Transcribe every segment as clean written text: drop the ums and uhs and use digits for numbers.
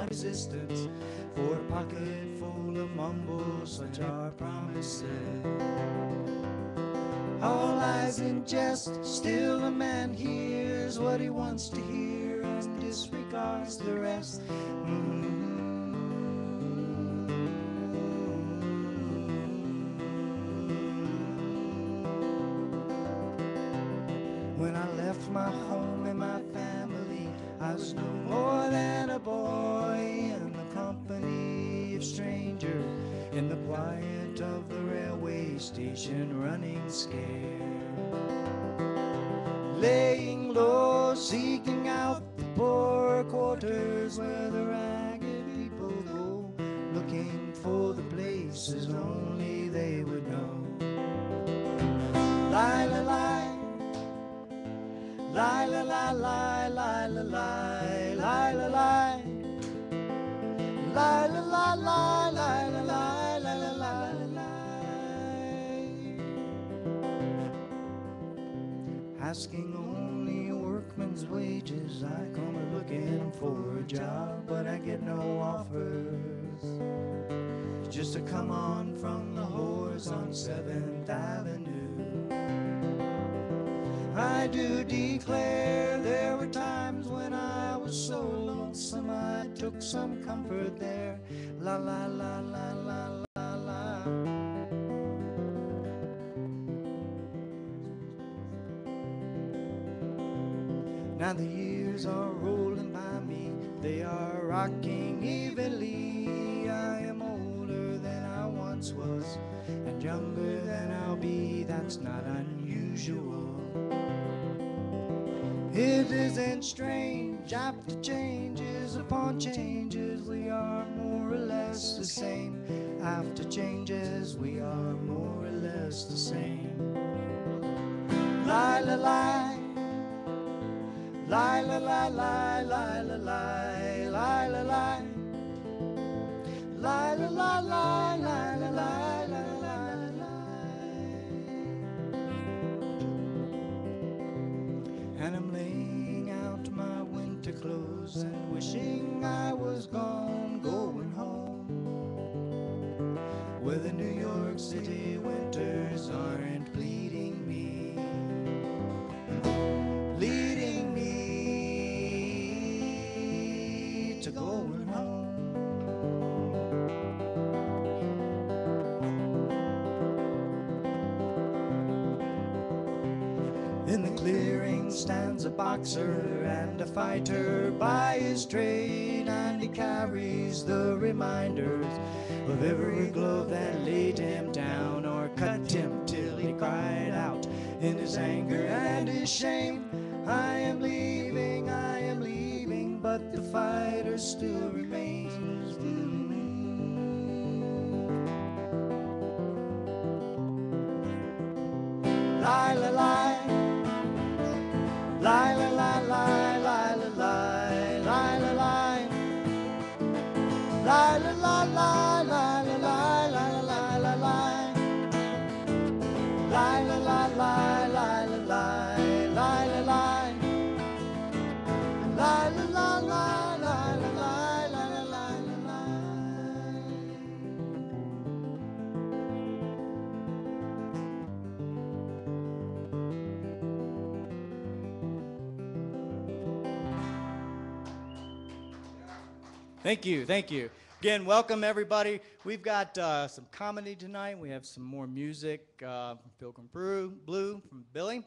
resistance. For a pocket full of mumbles, such are promises. All lies in jest, still a man hears what he wants to hear and disregards the rest. When I left my home and my family, I was no more than a boy in the company of strangers, in the quiet of the railway station, running scared, laying low, seeking out the poor quarters where the ragged people go, looking for the places only they would know. Lie, lie, lie. Lie, lie, lie, lie, lie, lie, lie, lie, lie, lie. Lie, lie, lie, lie, lie, lie, lie, lie, lie, lie. Asking only a workman's wages, I come looking for a job, but I get no offers. Just to come on from the whores on 7th Avenue. I do declare there were times when I was so lonesome I took some comfort there. La la la la la la la. Now the years are rolling by me, they are rocking evenly. I am older than I once was, and younger than I'll be, that's not unusual. It isn't strange, after changes upon changes, we are more or less the same. After changes, we are more or less the same. Lie, lie, lie. Lie, lie, lie, lie, lie, lie, lie, lie, lie, lie. Lie, lie, lie, lie, lie, lie, lie, lie, lie, lie. And I'm laying out my winter clothes and wishing I was gone, going home, where the New York City winters aren't bleeding me, leading me to going home. In the clearing stands a boxer and a fighter by his trade, and he carries the reminders of every glove that laid him down or cut him till he cried out in his anger and his shame, I am leaving, but the fighter still remains. Lie, lie, lie. Lie, lie, lie, lie, lie, lie, lie, lie, lie, lie. Lie, lie, lie, lie, lie, lie, lie, lie, lie, lie, lie. Lie, lie, lie, lie, lie, lie, lie, lie, lie, lie. Lie, lie, lie, lie, lie, lie, lie, lie, lie, lie. Thank you, thank you. Again, welcome everybody. We've got some comedy tonight. We have some more music from Pilgrim Blue from Billy.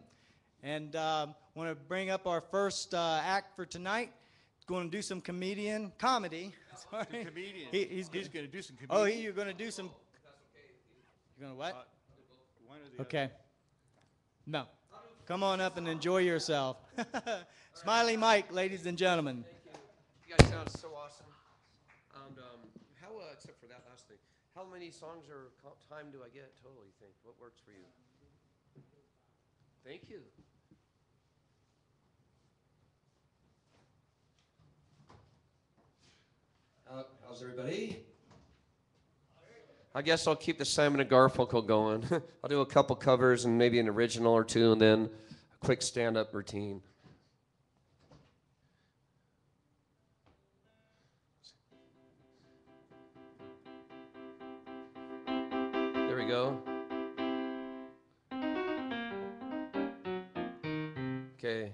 And want to bring up our first act for tonight. Going to do some comedy. Sorry. Comedian. He's going to do some comedian. Oh, you're going to do some. You're going to what? One or the Okay. No. Come on up and enjoy yourself. Smiley Mike, ladies and gentlemen. Thank you. You guys sound so awesome. And how, except for that last thing, how many songs or time do I get total, you think? What works for you? Thank you. How's everybody? I guess I'll keep the Simon & Garfunkel going. I'll do a couple covers and maybe an original or two, and then a quick stand-up routine. go. Okay.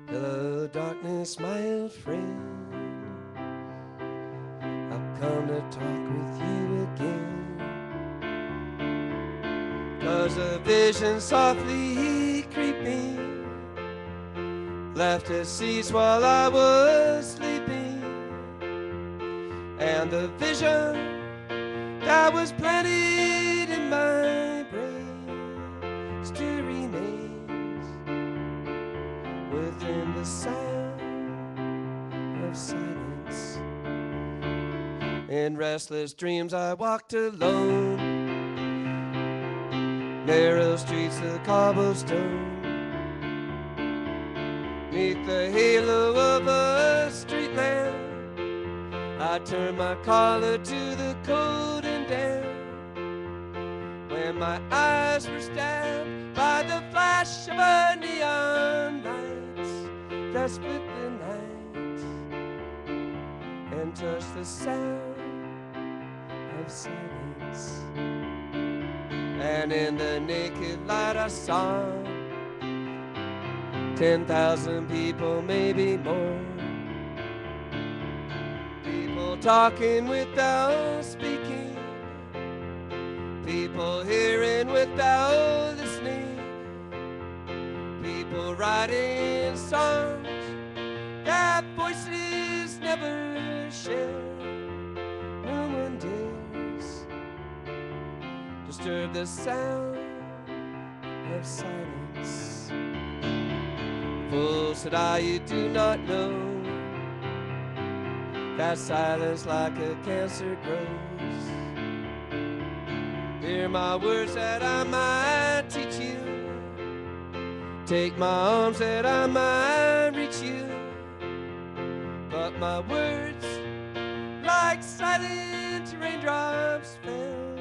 Hello, darkness, my old friend. I've come to talk with you again. 'Cause a vision softly creeping left its seeds while I was sleeping. And the vision that was planted in my brain still remains within the sound of silence. In restless dreams I walked alone, narrow streets of cobblestone, 'neath the halo of a street lamp. I turned my collar to the cold and damp, when my eyes were stabbed by the flash of a neon light that split the night and touched the sound of silence. And in the naked light I saw 10,000 people, maybe more. People talking without speaking, people hearing without listening, people writing songs that voices never share. No one dares disturb the sound of silence. Fool, said I, you do not know that silence like a cancer grows. Hear my words that I might teach you, take my arms that I might reach you, but my words like silent raindrops fell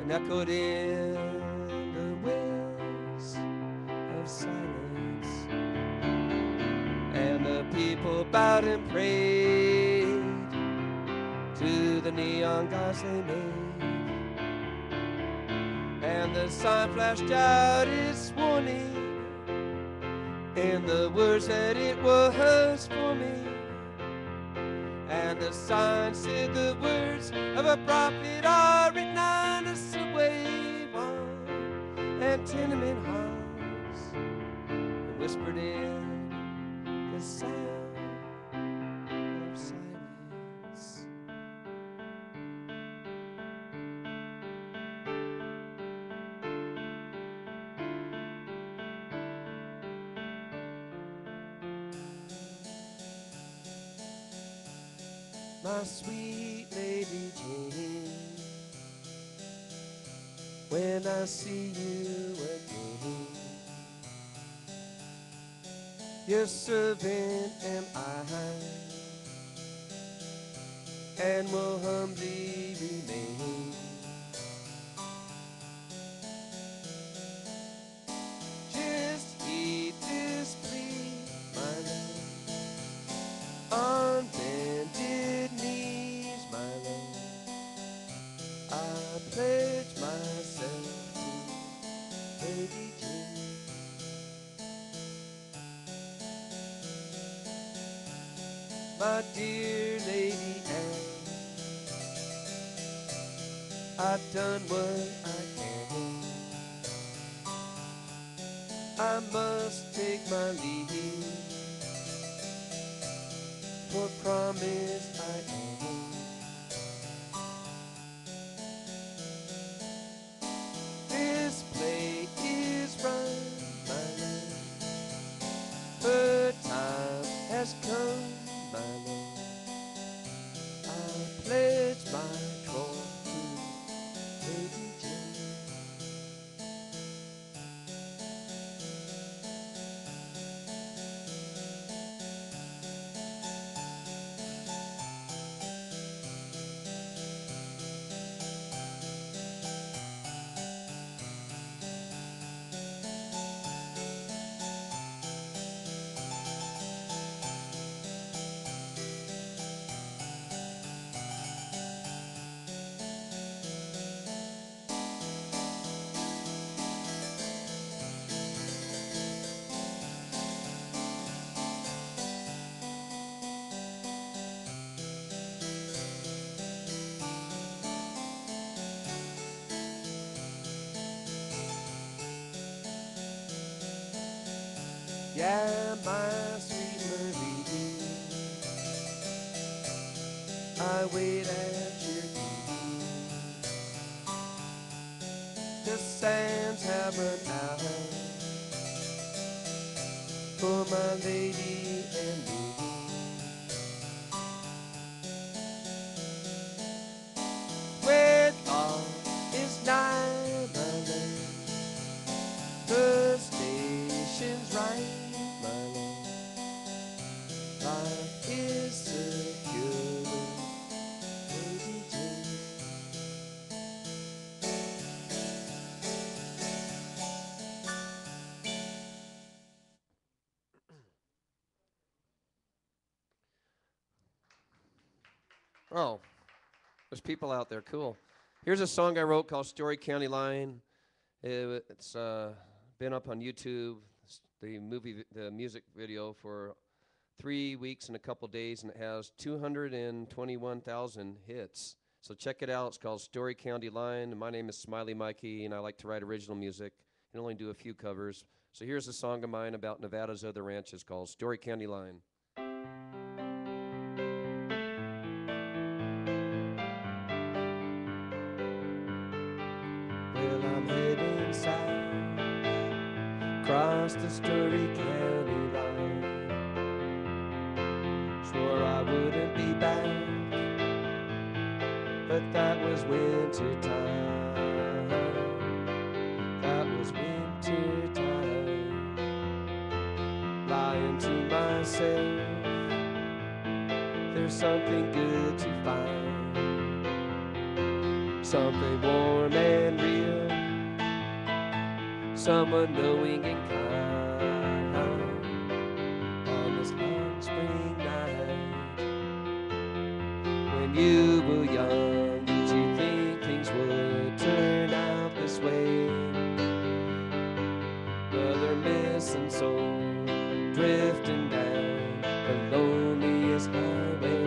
and echoed in the wells of silence. And the people bowed and prayed to the neon gods they made, and the sign flashed out its warning in the words that it was for me. And the sign said the words of a prophet are written on the subway wall and tenement halls, and whispered in the sound of silence. My sweet Lady Jane, when I see you again, your servant am I, and will humbly remain. Just heed this plea, my love, on bended knees, my love, I pledge myself to Lady Jane. My dear Lady Anne, I've done what I can. I must take my leave, for promise I am. This play is run, my love, the time has come, my love. I pledge my troth to Lady Jane. Yeah, my sweet Marie, I wait at your gate. The sands have run out for my lady and me. When all is nigh, my love, the station's right, my love. Life is secure, Lady Jane. Oh, there's people out there. Cool. Here's a song I wrote called Story County Line. It's been up on YouTube, the music video for 3 weeks and a couple days, and it has 221,000 hits. So check it out. It's called Story County Line. And my name is Smiley Mikey, and I like to write original music and only do a few covers. So here's a song of mine about Nevada's other ranches called Story County Line. Well, I'm heading south, across the Story County line. Swore I wouldn't be back, but that was winter time. That was winter time. Lying to myself, there's something good to find. Something warm and real, someone knowing and kind. On this long spring night, when you were young, did you think things would turn out this way? Brother missing soul, drifting down the loneliest highway,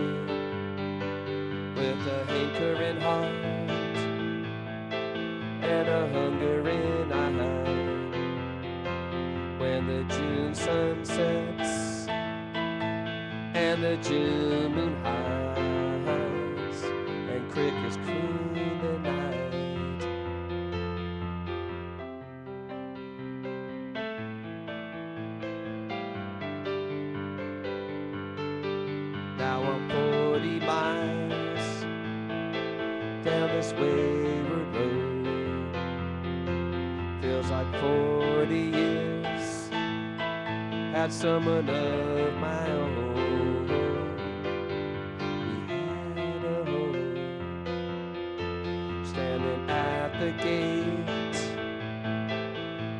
with a hankering heart and a hunger in eye. When the June sun sets and the June moon hides, and crickets croon the night. Now I'm 40 miles down this wayward road. Feels like 40 years had someone of my own. We had a home, standing at the gate.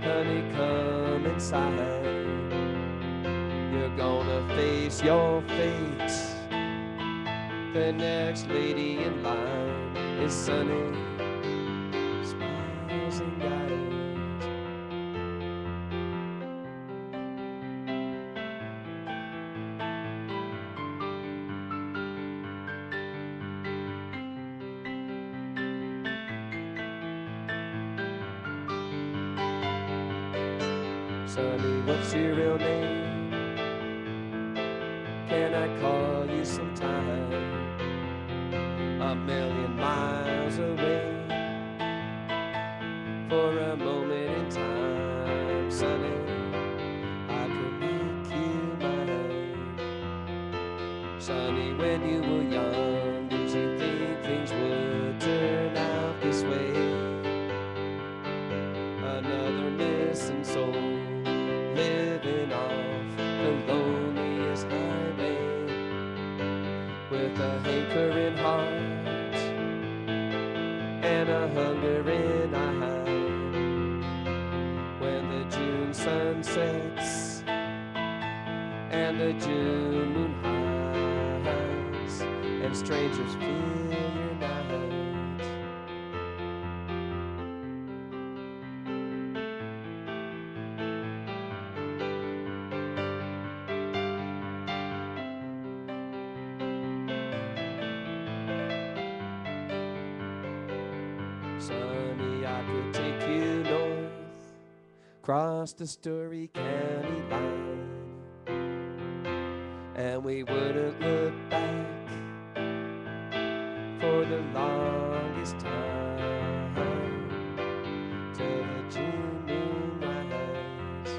Honey, come inside. You're gonna face your fate. The next lady in line is sunny, smiles and guides. Sonny, what's your real name? Can I call you sometime? A million miles away, for a moment in time, Sonny, I could make you mine. Sonny, when you were young, did you think things would turn out this way? Another missing soul, living off the loneliest highway, with a hankering heart and a hunger in eye. When the June sun sets and the June moon hides, and strangers fill your night. Sonny, I could take you north, across the Story County line. and we wouldn't look back for the longest time till the June moonrise.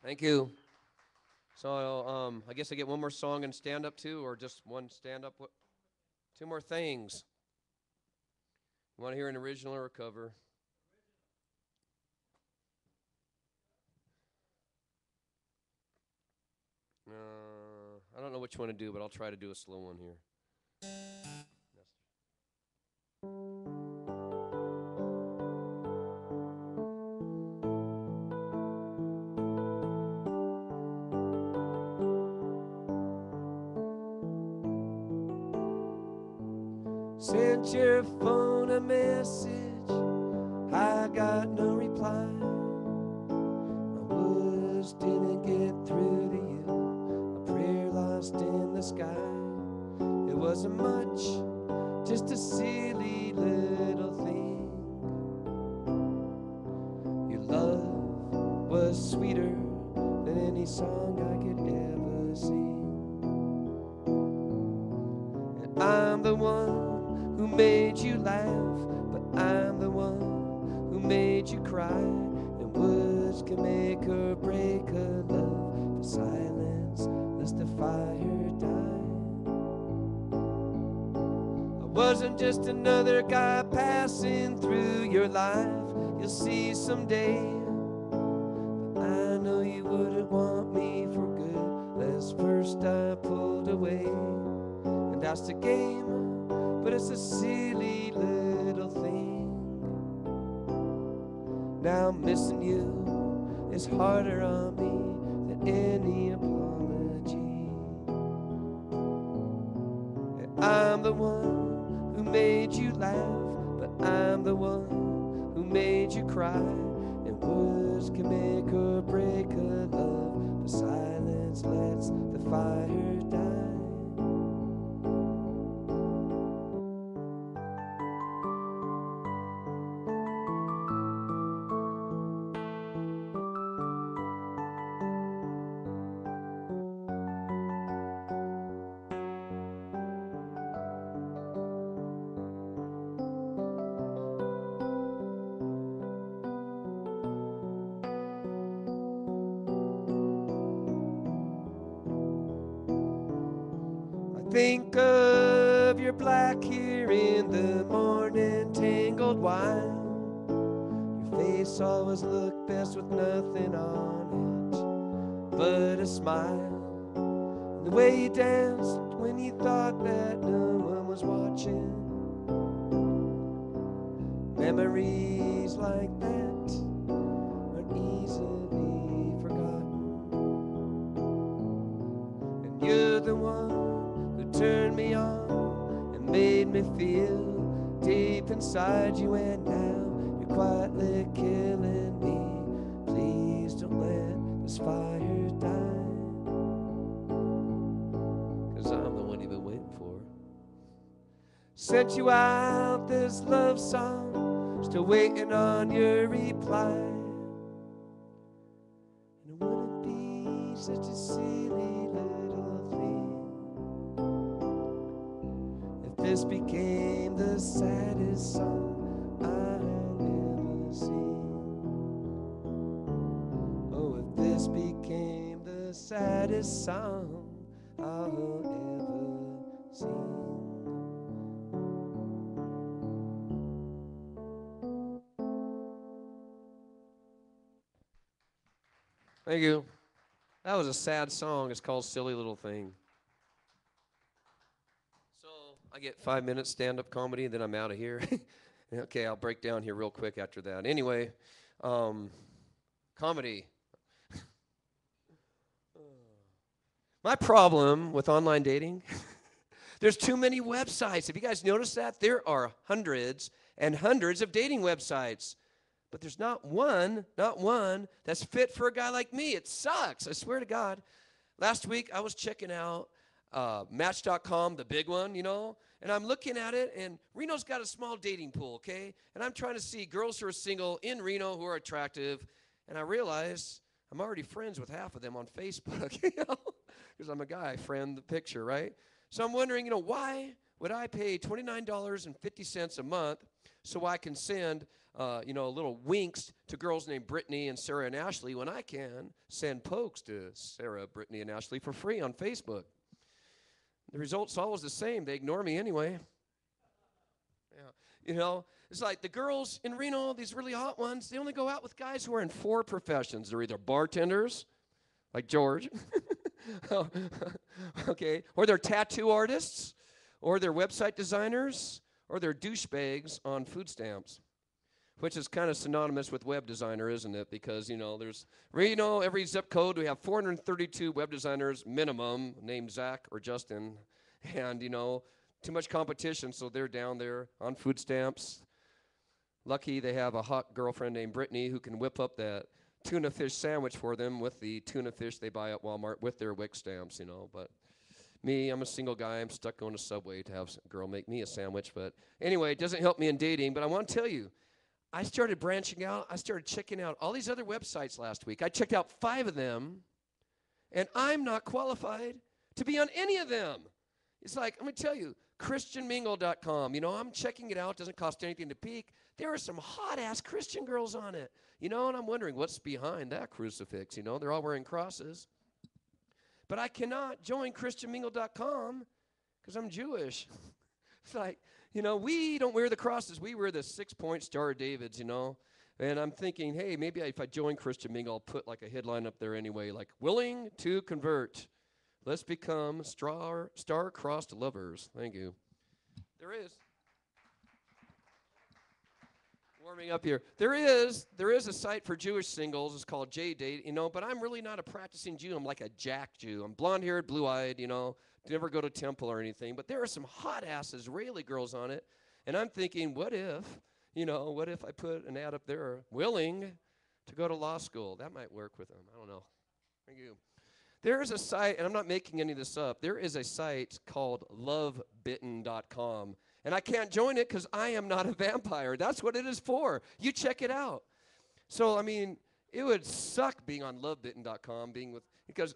Thank you. So I guess I get one more song and stand up too, or just one stand up. Two more things. You want to hear an original or a cover? I don't know which one to do, but I'll try to do a slow one here. Sent your phone a message, I got no reply. My words didn't get through to you, a prayer lost in the sky. It wasn't much, just a silly little thing. Your love was sweeter than any song I could ever sing. And I'm the one who made you laugh, but I'm the one who made you cry. And words can make or break a love. The silence lets the fire die. I wasn't just another guy passing through your life. You'll see someday, but I know you wouldn't want me for good. Lest first I pulled away, and that's the game. But it's a silly little thing. Now missing you is harder on me than any apology. And I'm the one who made you laugh, but I'm the one who made you cry. And words can make or break a love. The silence lets the fire die. Think of your black hair in the morning, tangled wine. Your face always looked best with nothing on it but a smile. The way you danced when you thought that no one was watching. Memories like that aren't easily forgotten. And you're the one turned me on and made me feel deep inside you, and now you're quietly killing me. Please don't let this fire die, 'cause I'm the one you've been waiting for. Sent you out this love song, still waiting on your reply. And it wouldn't be such a silly little thing this became the saddest song I'll ever sing. Oh, if this became the saddest song I'll ever sing. Thank you. That was a sad song. It's called Silly Little Thing. I get 5 minutes stand-up comedy, then I'm out of here. Okay, I'll break down here real quick after that. Anyway, comedy. My problem with online dating, there's too many websites. Have you guys noticed that? There are hundreds and hundreds of dating websites, but there's not one that's fit for a guy like me. It sucks, I swear to God. Last week, I was checking out Match.com, the big one, you know, And I'm looking at it, and Reno's got a small dating pool, okay? And I'm trying to see girls who are single in Reno who are attractive. And I realize I'm already friends with half of them on Facebook, you know, because I'm a guy, friend the picture, right? So I'm wondering, why would I pay $29.50 a month so I can send, little winks to girls named Brittany and Sarah and Ashley when I can send pokes to Sarah, Brittany, and Ashley for free on Facebook? The result's always the same. They ignore me anyway. Yeah. It's like the girls in Reno, these really hot ones, they only go out with guys who are in 4 professions. They're either bartenders, like George, okay, or they're tattoo artists, or they're website designers, or they're douchebags on food stamps, which is kind of synonymous with web designer, isn't it? Because, there's Reno, every zip code, we have 432 web designers minimum named Zach or Justin, and, too much competition, so they're down there on food stamps. Lucky they have a hot girlfriend named Brittany who can whip up that tuna fish sandwich for them with the tuna fish they buy at Walmart with their WIC stamps, But me, I'm a single guy. I'm stuck going to Subway to have a girl make me a sandwich. But anyway, it doesn't help me in dating. But I want to tell you, I started branching out. I started checking out all these other websites last week. I checked out 5 of them, and I'm not qualified to be on any of them. It's like, I'm going to tell you, ChristianMingle.com. I'm checking it out. It doesn't cost anything to peek. There are some hot-ass Christian girls on it. And I'm wondering what's behind that crucifix. They're all wearing crosses. But I cannot join ChristianMingle.com because I'm Jewish. It's like, we don't wear the crosses. We wear the 6-point Star of Davids, And I'm thinking, hey, maybe if I join Christian Mingle, I'll put like a headline up there anyway, like, willing to convert. Let's become star-crossed lovers. Thank you. There is. Warming up here. There is a site for Jewish singles. It's called JDate, but I'm really not a practicing Jew. I'm like a jack Jew. I'm blonde-haired, blue-eyed, never go to temple or anything. But there are some hot-ass Israeli girls on it. And I'm thinking, what if I put an ad up there, willing to go to law school? That might work with them. I don't know. Thank you. There is a site, and I'm not making any of this up. There is a site called lovebitten.com. And I can't join it because I am not a vampire. That's what it is for. You check it out. So, it would suck being on lovebitten.com, because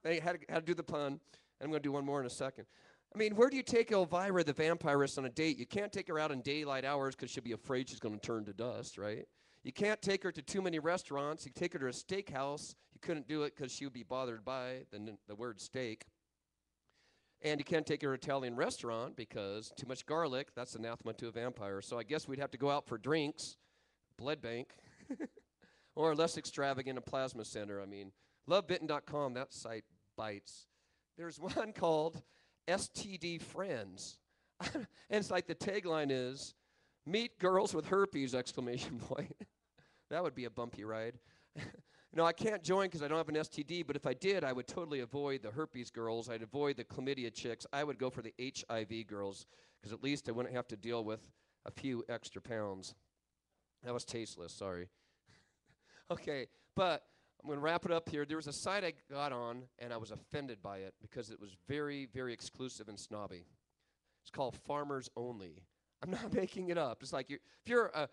they had to do the pun. I'm going to do one more in a second. Where do you take Elvira the vampirist on a date? You can't take her out in daylight hours because she'll be afraid she's going to turn to dust, right? You can't take her to too many restaurants. You take her to a steakhouse. You couldn't do it because she would be bothered by the word steak. And you can't take her to an Italian restaurant because too much garlic, that's anathema to a vampire. So I guess we'd have to go out for drinks, blood bank, or less extravagant, a plasma center. Lovebitten.com, that site bites. There's one called STD Friends. And it's like the tagline is, meet girls with herpes, exclamation point. That would be a bumpy ride. I can't join because I don't have an STD, but if I did, I would totally avoid the herpes girls. I'd avoid the chlamydia chicks. I would go for the HIV girls because at least I wouldn't have to deal with a few extra pounds. That was tasteless, sorry. Okay, but I'm going to wrap it up here. There was a site I got on, and I was offended by it because it was very, very exclusive and snobby. It's called Farmers Only. I'm not making it up. It's like if you're a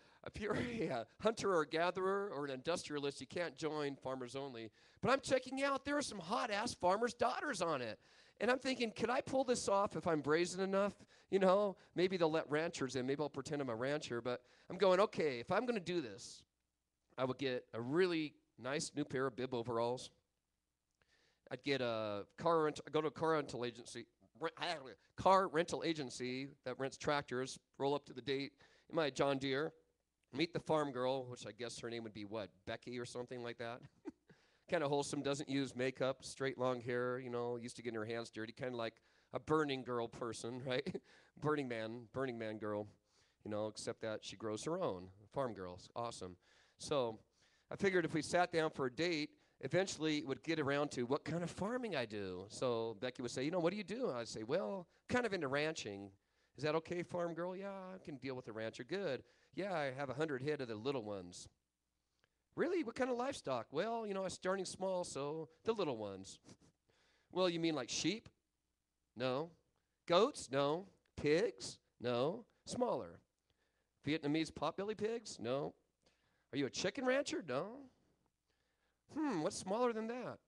hunter or a gatherer or an industrialist, you can't join Farmers Only. But I'm checking out. There are some hot-ass farmers' daughters on it. And I'm thinking, could I pull this off if I'm brazen enough? Maybe they'll let ranchers in. Maybe I'll pretend I'm a rancher. But I'm going, okay, if I'm going to do this, I would get a really nice new pair of bib overalls. I'd get go to a car rental agency that rents tractors, roll up to the date in my John Deere, meet the farm girl, which I guess her name would be what, Becky or something like that. Kind of wholesome, doesn't use makeup, straight long hair, used to getting her hands dirty, kind of like a Burning Girl person, right? Burning Man girl, except that she grows her own. Farm girls, awesome. So I figured if we sat down for a date, eventually it would get around to what kind of farming I do. So Becky would say, what do you do? I'd say, well, kind of into ranching. Is that okay, farm girl? Yeah, I can deal with the rancher. Good. Yeah, I have 100 head of the little ones. Really? What kind of livestock? Well, I'm starting small, so the little ones. Well, you mean like sheep? No. Goats? No. Pigs? No. Smaller. Vietnamese potbelly pigs? No. Are you a chicken rancher? No. What's smaller than that?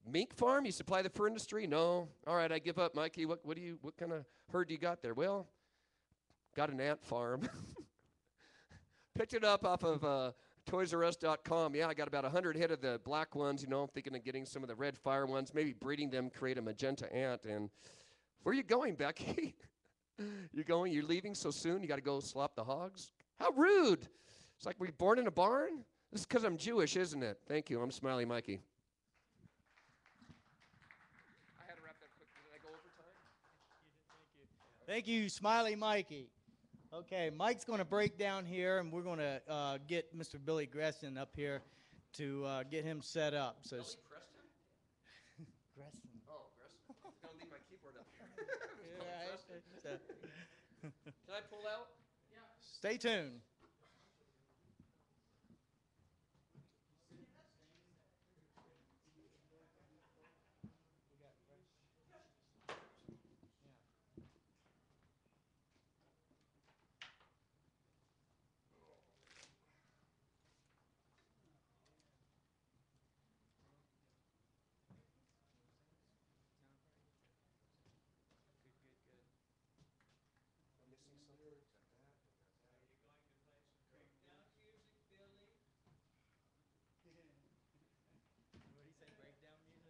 Mink farm? You supply the fur industry? No. All right, I give up, Mikey. What kind of herd do you got there? Well, got an ant farm. Picked it up off of ToysRUs.com. Yeah, I got about 100 head of the black ones. You know, I'm thinking of getting some of the red fire ones, maybe breeding them, create a magenta ant. And where are you going, Becky? You're leaving so soon? You got to go slop the hogs? How rude. It's like, were you born in a barn? This is because I'm Jewish, isn't it? Thank you. I'm Smiley Mikey. I had to wrap that quick. Did I go over time? Thank you, Smiley Mikey. Okay, Mike's going to break down here, and we're going to get Mr. Billy Gresson up here to get him set up. So Billy Preston? Gresson. Oh, Gresson. I'm going to leave my keyboard up here. Can I pull out? Yeah. Stay tuned.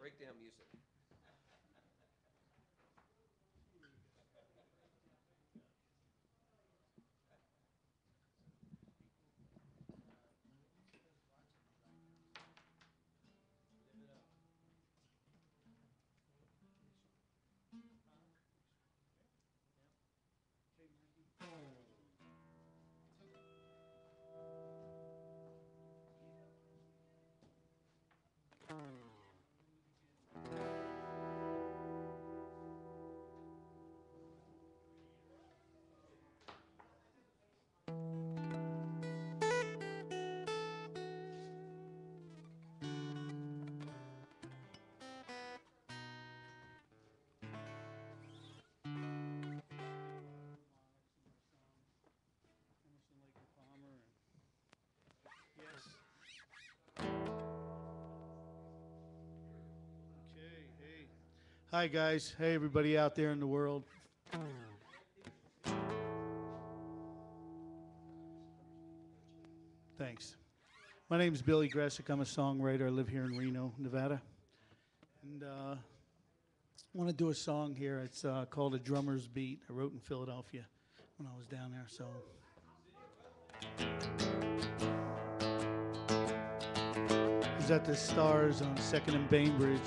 Breakdown music. Hi, guys. Hey, everybody out there in the world. Thanks. My name is Billy Gressick. I'm a songwriter. I live here in Reno, Nevada. And I want to do a song here. It's called A Drummer's Beat. I wrote in Philadelphia when I was down there. So. I was at the Stars on 2nd and Bainbridge.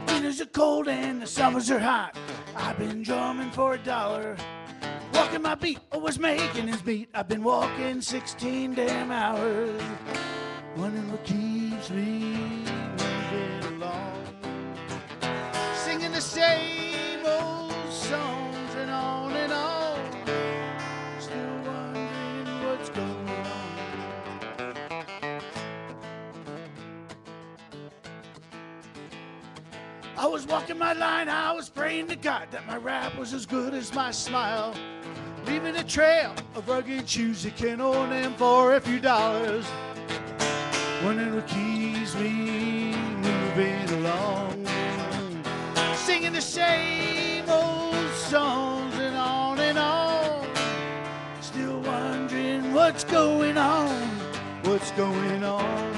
Winters are cold and the summers are hot. I've been drumming for $1. Walking my beat, always making his beat. I've been walking 16 damn hours. Wondering what keeps me moving along. Singing the same old songs and on and on. Still wondering what's going on. I was walking my line, I was praying to God that my rap was as good as my smile. Leaving a trail of rugged shoes that can own them for a few dollars. Wondering what keeps me moving along. Singing the same old songs and on and on. Still wondering what's going on, what's going on.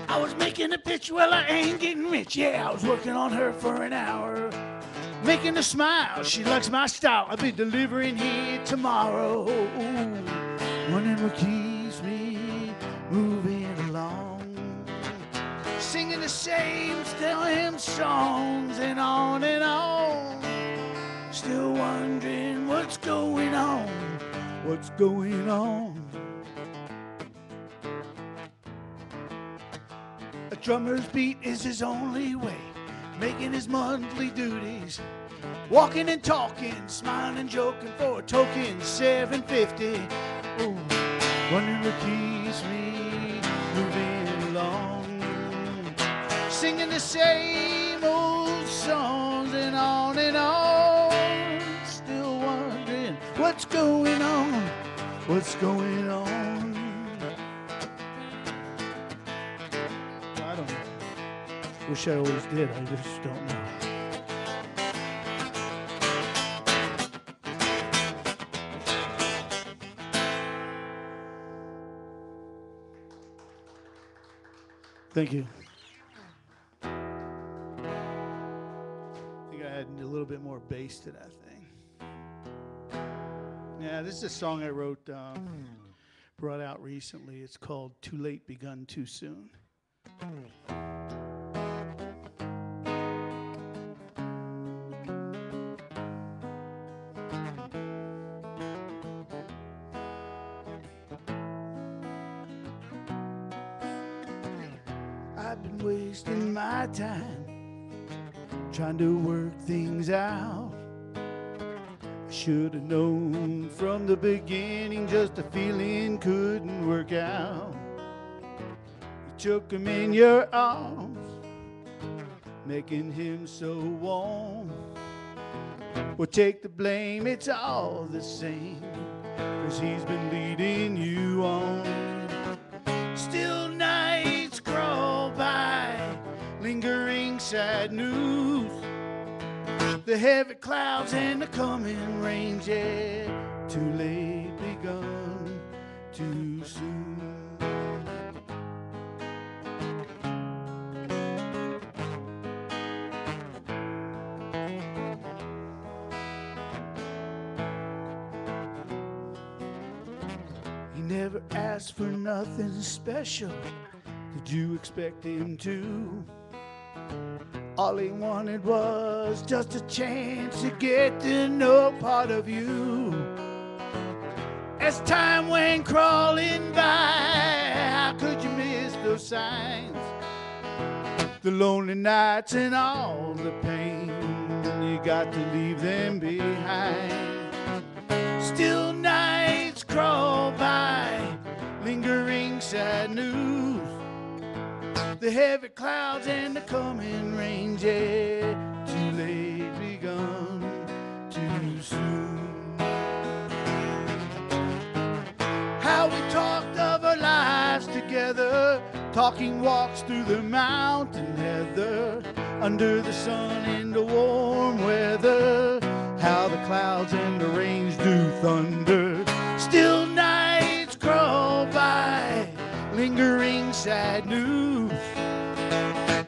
I was making a pitch, well I ain't getting rich. Yeah, I was working on her for an hour. making her smile. She likes my style. I'll be delivering here tomorrow. Wondering what keeps me moving along, singing the same same songs and on and on. Still wondering what's going on. What's going on? A drummer's beat is his only way, making his monthly duties, walking and talking, smiling and joking for a token $7.50. Oh, wondering what keeps me moving along, singing the same old songs and on and on. Still wondering what's going on. What's going on? I don't know. Wish I always did. I just don't know. Thank you. I think I had a little bit more bass to that thing. Yeah, this is a song I wrote, brought out recently. It's called Too Late Begun Too Soon. I've been wasting my time trying to work things out. I should have known from the beginning just a feeling couldn't work out. You took him in your arms, making him so warm. Well, take the blame, it's all the same, 'cause he's been leading you on. Still nights crawl by, lingering sad news, the heavy clouds and the coming rain, yeah. Too late begun too soon. He never asked for nothing special. Did you expect him to? All he wanted was just a chance to get to know part of you. As time went crawling by, how could you miss those signs? The lonely nights and all the pain, you got to leave them behind. Still nights crawl by, lingering sad news, the heavy clouds and the coming rain, yeah. Too late begun too soon. How we talked of our lives together, talking walks through the mountain heather, under the sun in the warm weather. How the clouds and the rains do thunder. Still nights crawl by, lingering sad news,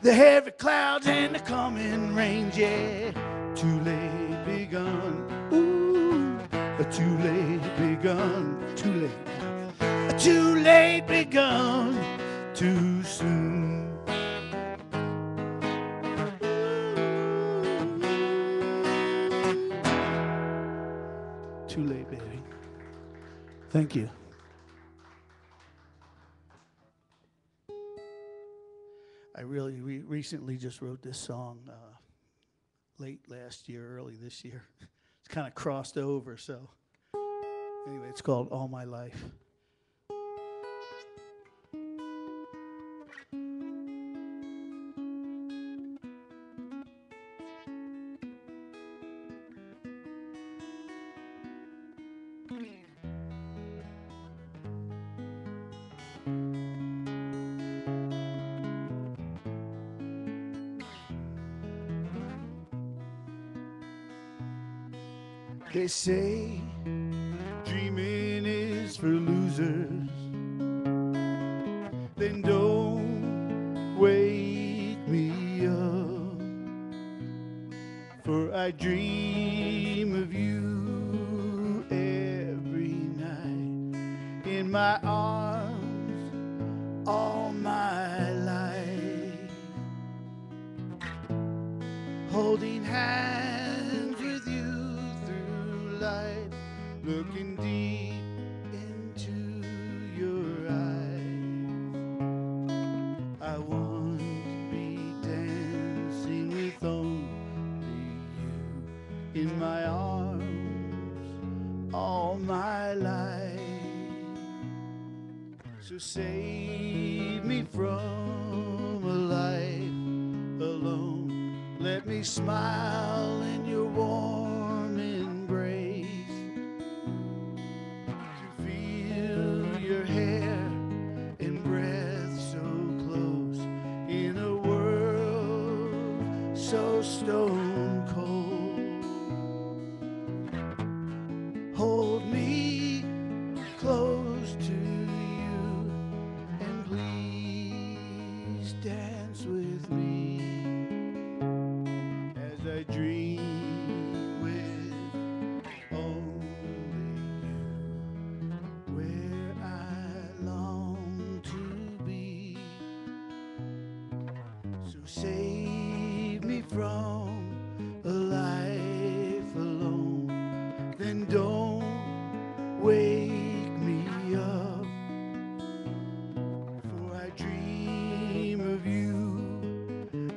the heavy clouds and the coming rain, yeah. Too late begun, ooh, too late begun, too late, too late begun, too soon. Too late, baby. Thank you. I really recently just wrote this song late last year, early this year. It's kind of crossed over, so anyway, it's called All My Life. They say dreaming is for losers. Then don't wake me up, for I dream in my arms all my life, holding hands with you through life, looking deep into your eyes. I want to be dancing with only you in my arms all my life. So save me from a life alone. Let me smile in your warm embrace, to feel your hair and breath so close in a world so stone cold. Hold me close to you and please dance with me as I dream with only you, where I long to be. So save me from a life alone, then don't wake me up, for I dream of you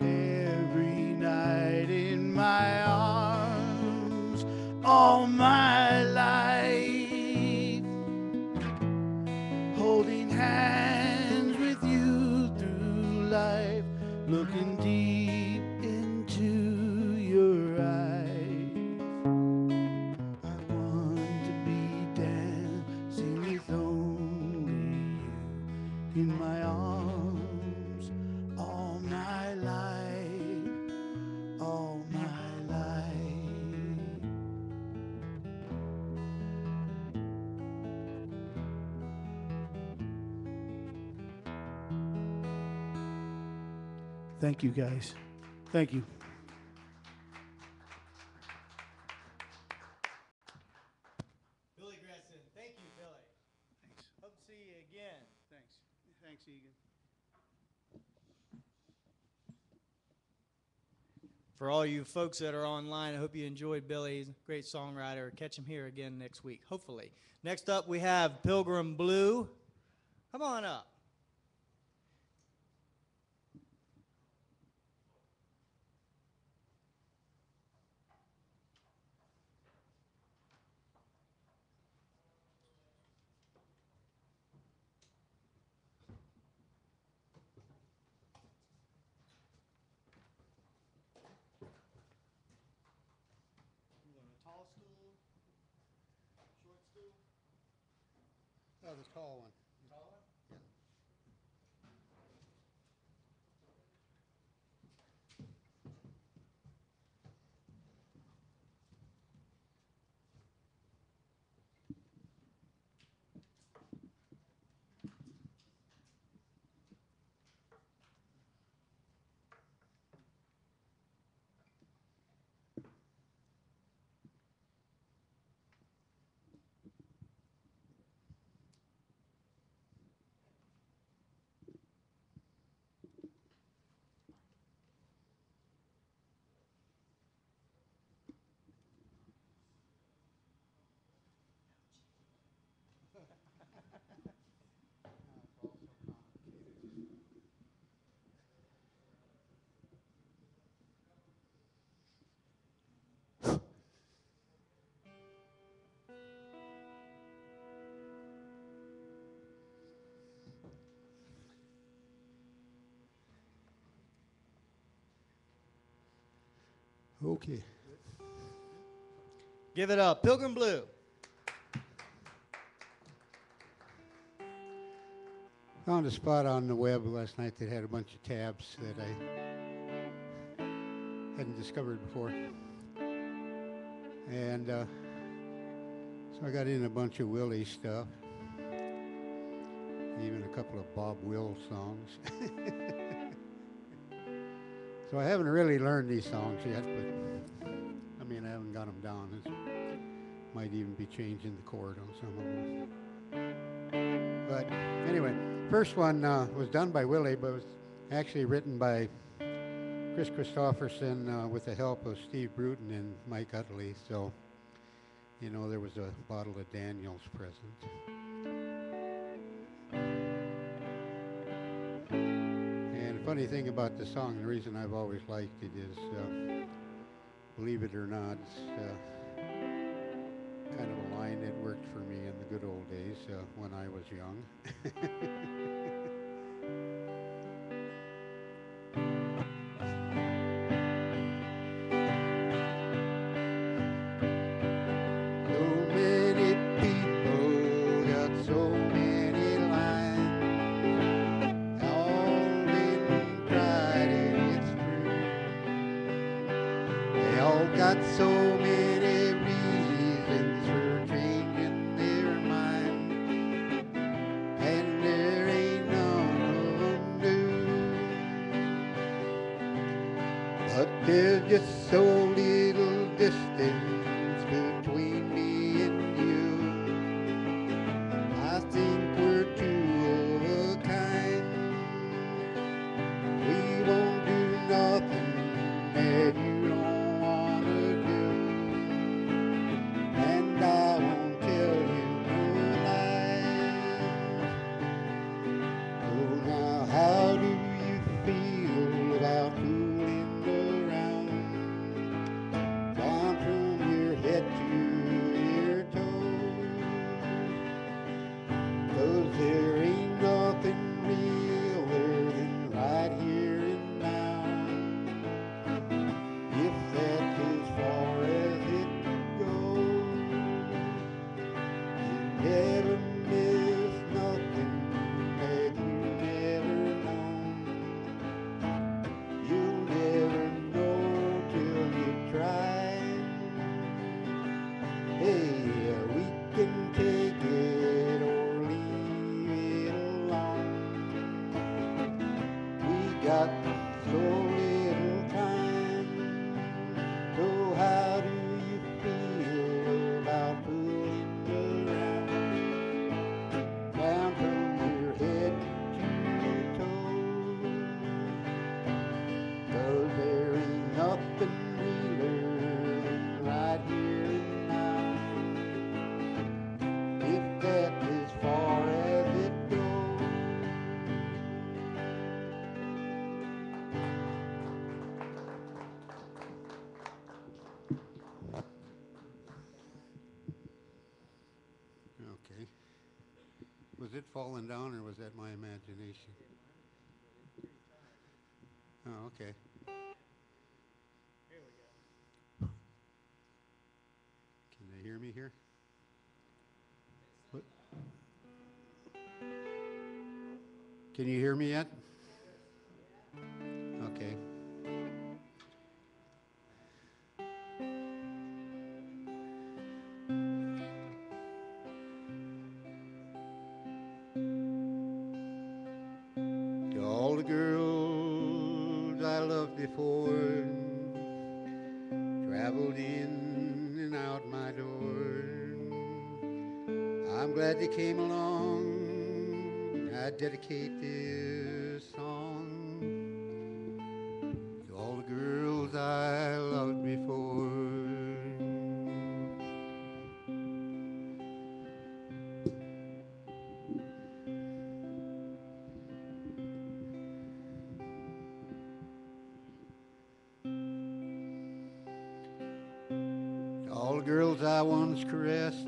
every night in my arms all my life, holding hands with you through life, looking deep into your eyes. I want to be dancing with only you in my arms all my life, all my life. Thank you, guys. Thank you. Billy Gresson. Thank you, Billy. Thanks. Hope to see you again. Thanks. Thanks, Egan. For all you folks that are online, I hope you enjoyed Billy. He's a great songwriter. Catch him here again next week, hopefully. Next up, we have Pilgrim Blue. Come on up. You want a tall stool? Short stool? Oh, the tall one. Tall one? Okay. Give it up. Pilgrim Blue. Found a spot on the web last night that had a bunch of tabs that I hadn't discovered before. And so I got in a bunch of Willie stuff, even a couple of Bob Wills songs. So I haven't really learned these songs yet, but I mean, I haven't got them down. It might even be changing the chord on some of them. first one was done by Willie, but was actually written by Chris Christopherson with the help of Steve Bruton and Mike Utley. So, you know, there was a bottle of Daniels present. And the funny thing about the song, the reason I've always liked it is, believe it or not, it's kind of a line that worked for me in the good old days when I was young. Got so many reasons for changing their mind, and there ain't none of them new. But there's just so little distance between me and you. I think we're two of a kind. We won't do nothing that you don't. Was it falling down, or was that my imagination? Oh, okay. Here we go. Can they hear me here? What? Can you hear me yet? Okay. All the girls I loved before traveled in and out my door. I'm glad they came along. I dedicate this song to all the girls I loved before. All the girls I once caressed,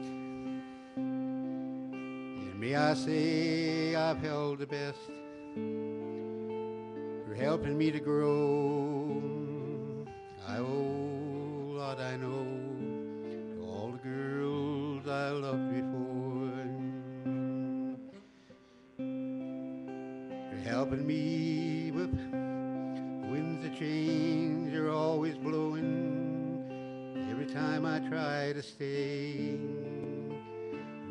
and may I say I've held the best for helping me to grow. I owe a lot I know to all the girls I loved before, for helping me with winds of change are always blowing. Every time I try to stay,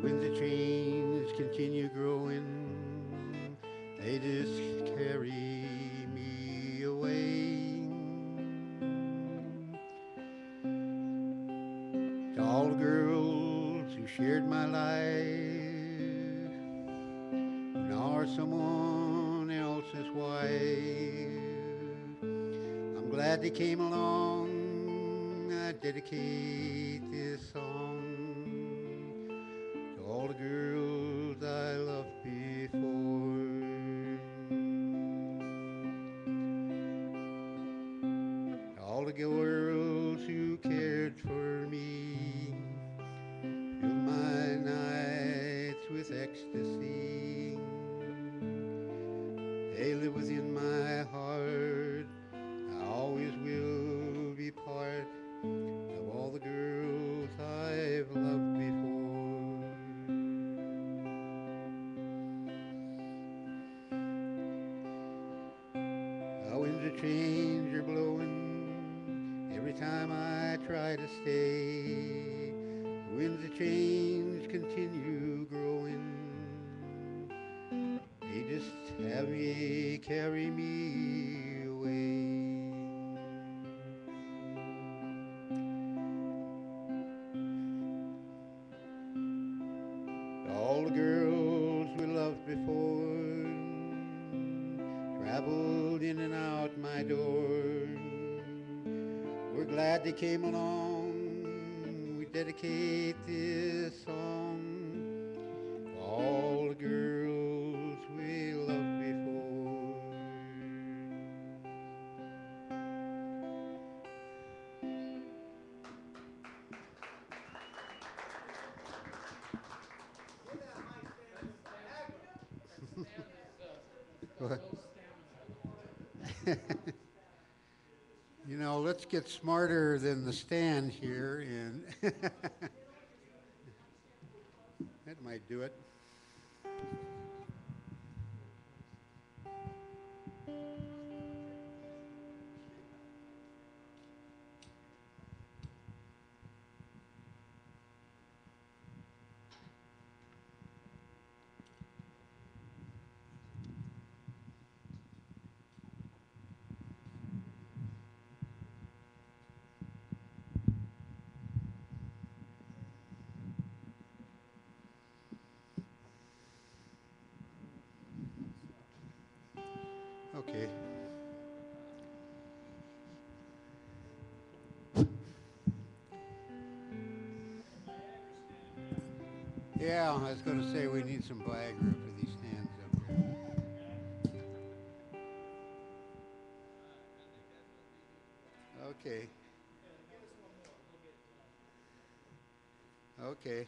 winds of change continue growing. They just carry me away. To all the girls who shared my life, who now are someone else's wife. I'm glad they came along. I dedicate this song to all the girls I loved before. All the girls who cared for me, filled my nights with ecstasy. They live within my heart. I always will be part of all the girls I've loved before. The winds of change are blowing every time I try to stay. The winds of change continue growing. They just have me carry me away. All the girls we loved before traveled in and out my door. We're glad they came along. We dedicate this song to all the girls we loved before. You know, let's get smarter than the stand here, and that might do it. Okay. Yeah, I was going to say we need some Viagra for these stands up there. Okay. Okay.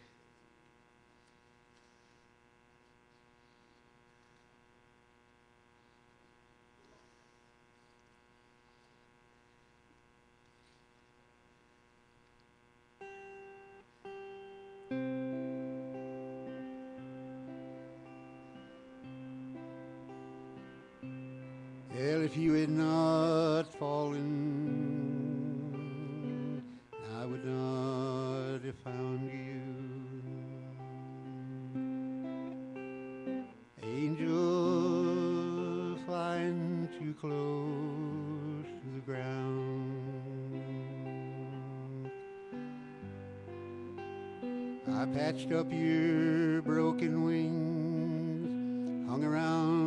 Well, if you had not fallen, I would not have found you. Angel flying too close to the ground. I patched up your broken wings, hung around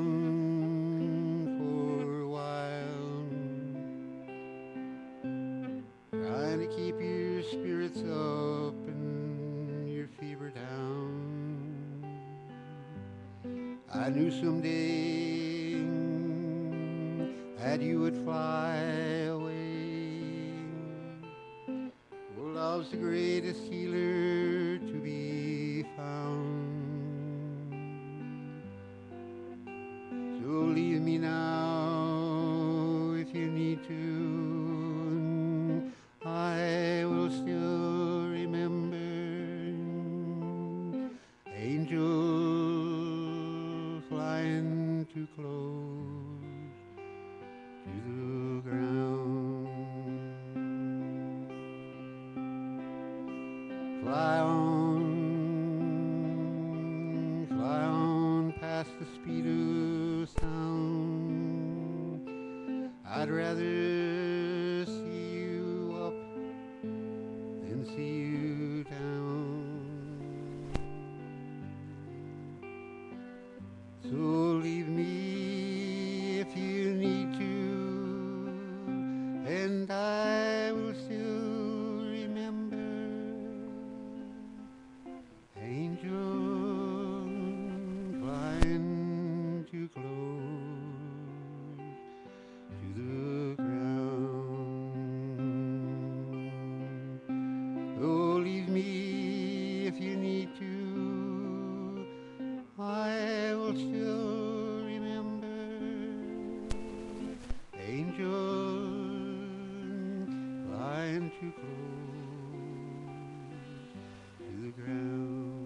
keep your spirits up and your fever down. I knew someday that you would fly away. Well, love's the greatest healer to be found. So leave me now if you need to. I will still remember, angel flying too close to the ground. Fly on past the speed of sound. I'd rather see you down. So leave me if you need to, and I will still remember. Angel flying too close to the ground. Oh, leave me if you need to, I will still remember. Angel flying too close to the ground.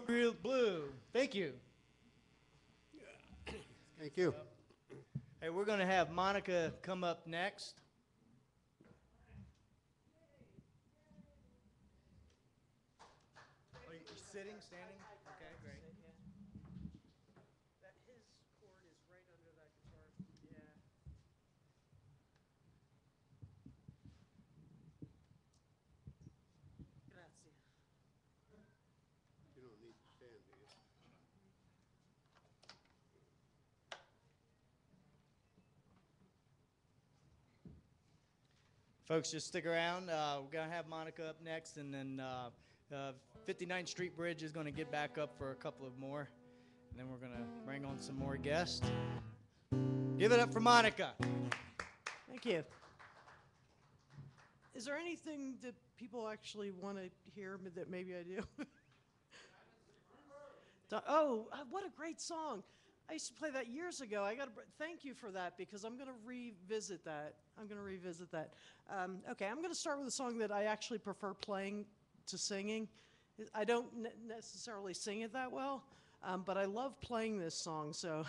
Real Blue. Thank you. Thank you. Hey, we're going to have Monica come up next. Are you sitting, standing? Okay, great. That his chord is right under that guitar. Yeah. Grazie. You don't need to stand, do you? Folks, just stick around. We're going to have Monica up next, and then 59th Street Bridge is going to get back up for a couple of more. And then we're going to bring on some more guests. Give it up for Monica. Thank you. Is there anything that people actually want to hear that maybe I do? Oh, what a great song. I used to play that years ago. I got to thank you for that because I'm going to revisit that. Okay, I'm going to start with a song that I actually prefer playing to singing. I don't necessarily sing it that well, but I love playing this song, so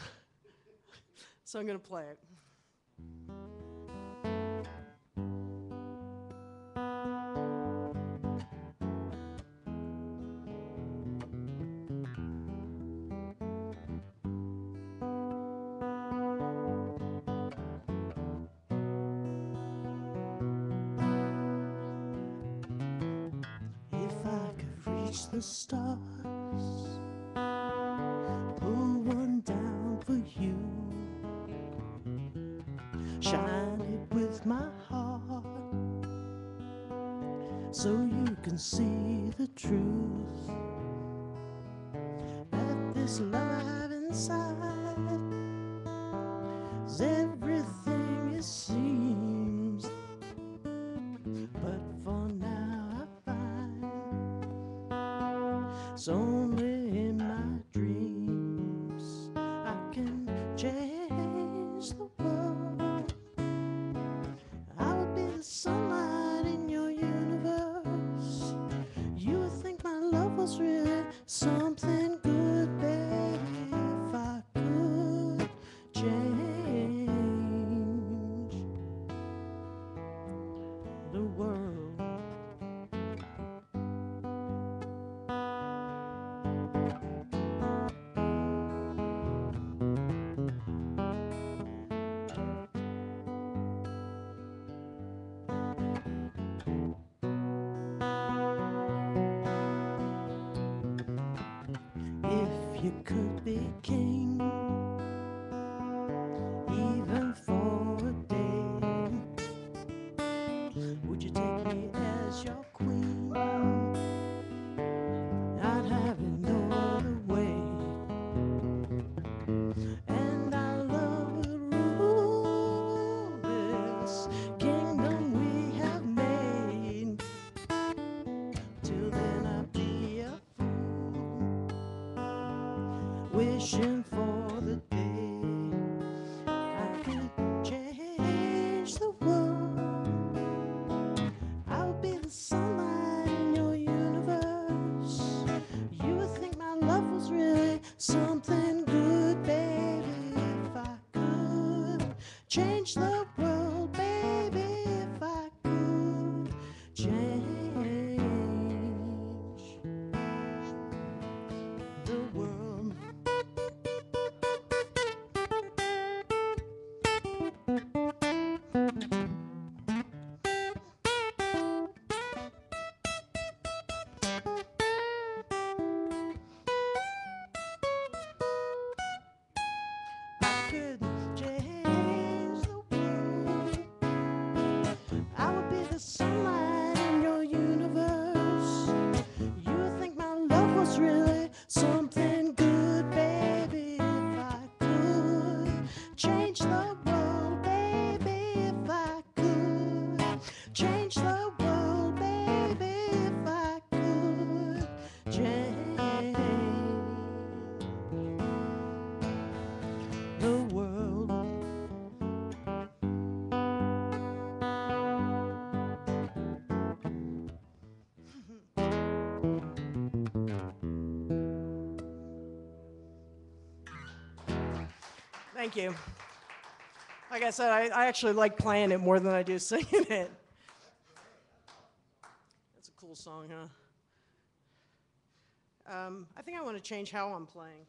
so I'm going to play it. The stars, pull one down for you, shine it with my heart, so you can see the truth, that this love inside is everything it seems, but for now I find it's only in my dreams I can change the world. I will be the sunlight in your universe. You would think my love was really something good, baby, if I could change the world. If you could be king, even for a day, would you take me as your queen? I'd have it no other way, and I love to rule this kingdom we have made. Till then I'll be a fool, wishing for the day I can change the world. I'll be the sunlight in your universe. You would think my love was really something good, baby, if I could change the world, baby, if I could change the world. could change the world, I would be the sunlight in your universe. You think my love was really something good, baby? If I could change the world, baby, if I could change the world, baby, if I could change the world. Thank you. Like I said, I actually like playing it more than I do singing it. That's a cool song, huh? I think I want to change how I'm playing.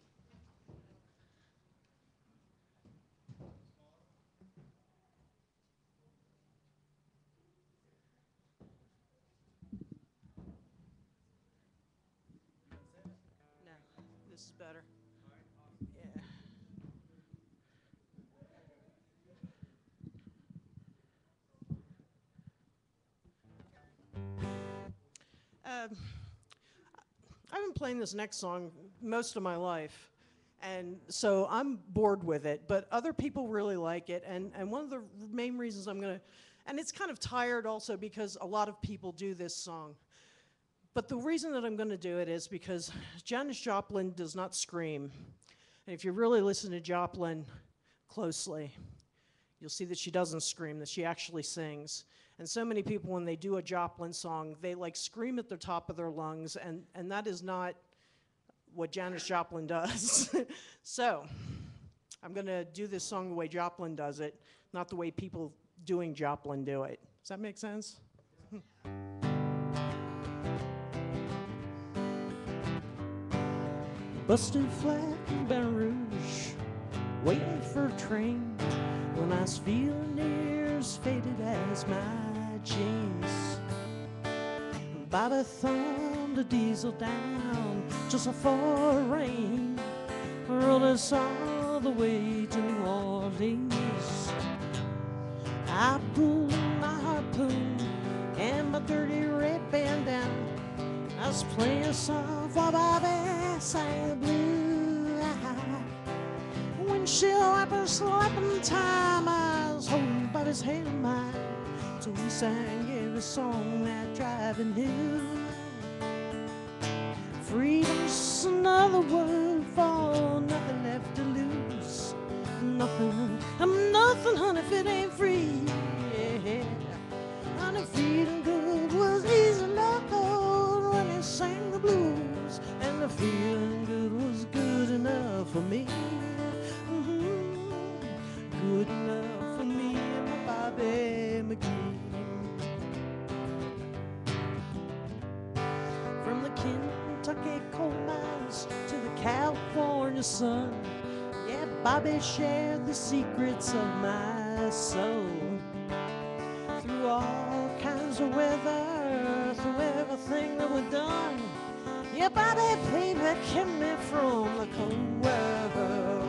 No, this is better. Yeah. Um, I've been playing this next song most of my life, and so I'm bored with it, but other people really like it, and one of the main reasons I'm going to, and it's kind of tired also because a lot of people do this song, but the reason that I'm going to do it is because Janis Joplin does not scream, and if you really listen to Joplin closely, you'll see that she doesn't scream, that she actually sings. And so many people, when they do a Joplin song, they like scream at the top of their lungs, and that is not what Janis Joplin does. So I'm going to do this song the way Joplin does it, not the way people doing Joplin do it. Does that make sense? Busted flat in Baton Rouge, waiting for a train, when I was feeling near as faded as my jeans. Bobby thumbed a diesel down just before rain, rode us all the way to New Orleans. I pulled my harpoon and my dirty red bandana. I was playing soft while Bobby sang the blue. Windshield wiper slapping time, I was holding Bobby's hand in mine, so we sang every song that driving knew. Freedom's another word for nothing left to lose. Nothing, I'm nothing, honey, if it ain't free. Yeah. Honey, feeling good was easy love when he sang the blues, and the feeling good was good enough for me. Good enough for me and my Bobby McGee. From the Kentucky coal mines to the California sun, yeah, Bobby shared the secrets of my soul. Through all kinds of weather, through everything that we've done, yeah, Bobby baby kept me from the cold weather.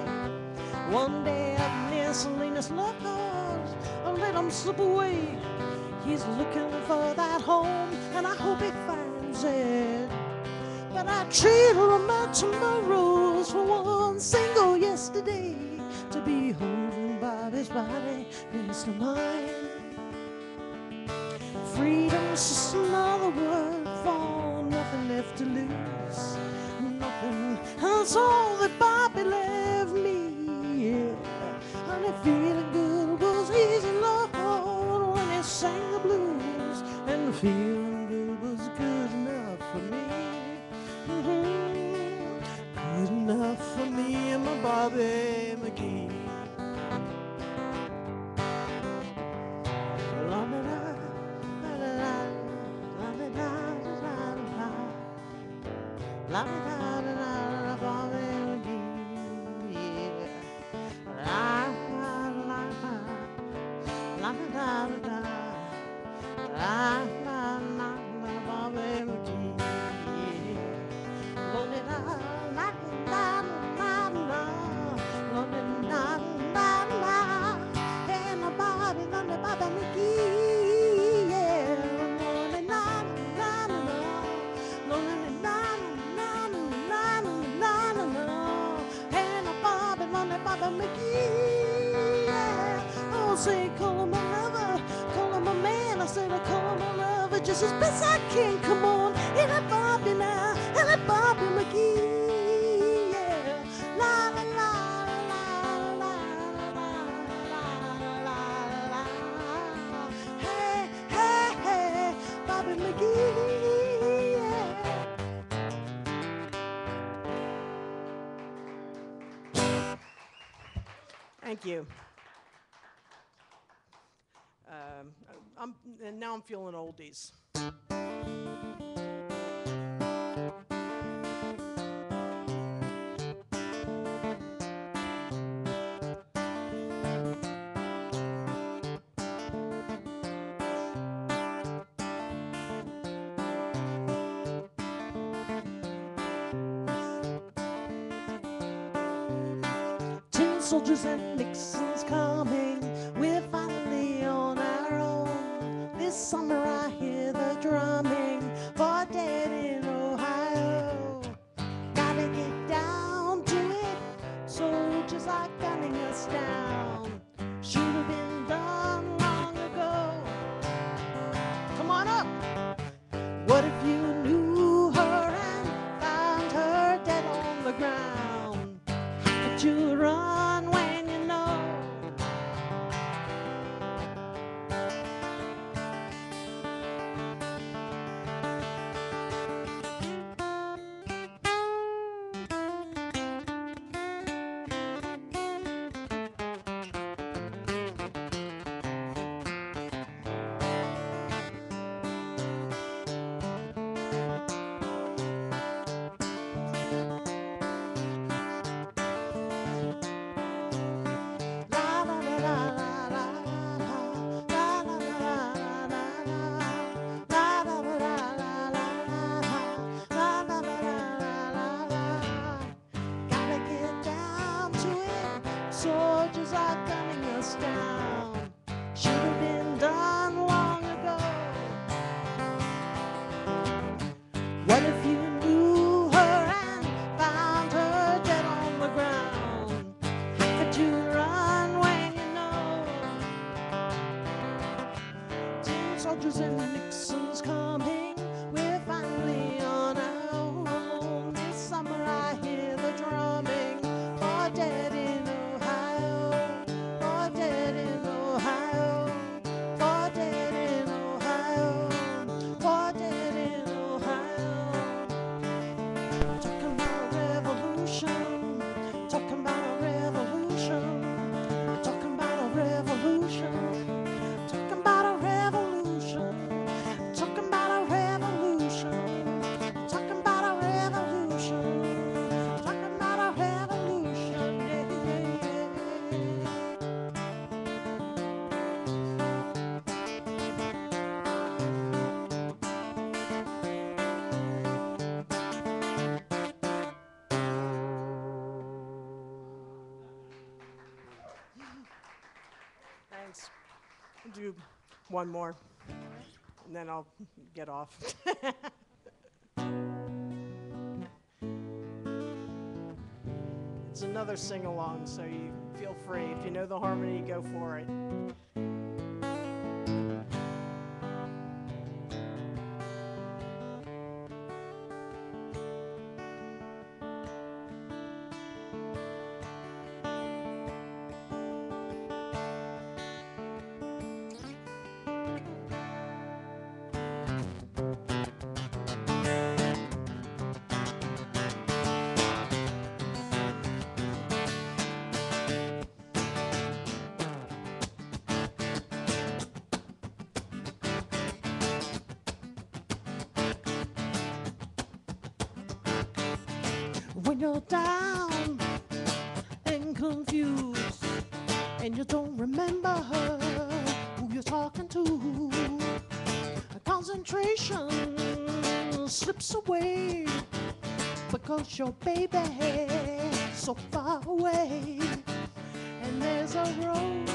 One day up near Salinas Locos, I let him slip away. He's looking for that home, and I hope he finds it. But I traded my tomorrows for one single yesterday, to be holding Bobby's body next to mine. Freedom's just another word for nothing left to lose. Nothing, that's all that Bobby left me. Yeah. And the feeling good was easy, Lord, when he sang the blues, and the feeling good was good enough for me. Good enough for me and my Bobby McGee. La da da da da, Bobby McGee, yeah. La la la la, la da da da, la la la la, Bobby McGee, yeah. Lo da da da da da da, lo da da say, call him my lover, call him my man. I said, I call him my lover just as best I can. Come on, and I Bobby now, and I Bobby McGee. Yeah, la la la la la la la la la. Hey, hey, hey, Bobby McGee. Yeah. Thank you. And now I'm feeling oldies. Tin soldiers and Nixon's coming. We're finally on our own. This summer I hear the drumming for dead in Ohio. Gotta get down to it. Soldiers are gunning us down. Should have been done long ago. Come on up. What if you knew her and found her dead on the ground? But you run when you know. Gotta get down to it. Soldiers are gunning us down. Should have been done long ago. What if you knew her and found her dead on the ground? But you run when you know. Tin soldiers and Nixon's coming. We're finally on our own. This summer I hear the drumming for dead in Ohio. For dead in Ohio. For dead in Ohio. For dead in Ohio. Talking about a revolution. Talking about a revolution. Talking about a revolution. Talking about a revolution. Talking about a revolution. Talking about a revolution. Talking about a revolution. Yeah, yeah, yeah. Thanks. I'll do one more, and then I'll get off. It's another sing-along, so you feel free. If you know the harmony, go for it. When you're down and confused and you don't remember her, who you're talking to, concentration slips away because your baby is so far away. And there's a rose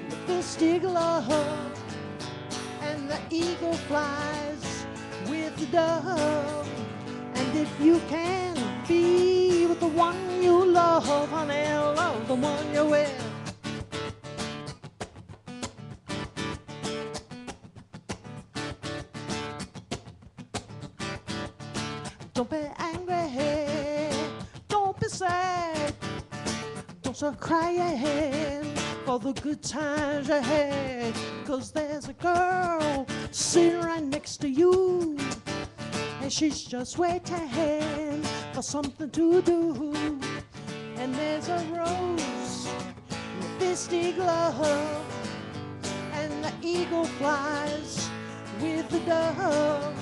with a stick love, and the eagle flies with the dove. And if you can be with the one you love, honey, love the one you're with. Don't be angry, don't be sad, don't start crying for the good times you had. 'Cause there's a girl sitting right next to you, and she's just waiting for something to do. And there's a rose in a fisty glove, and the eagle flies with the dove.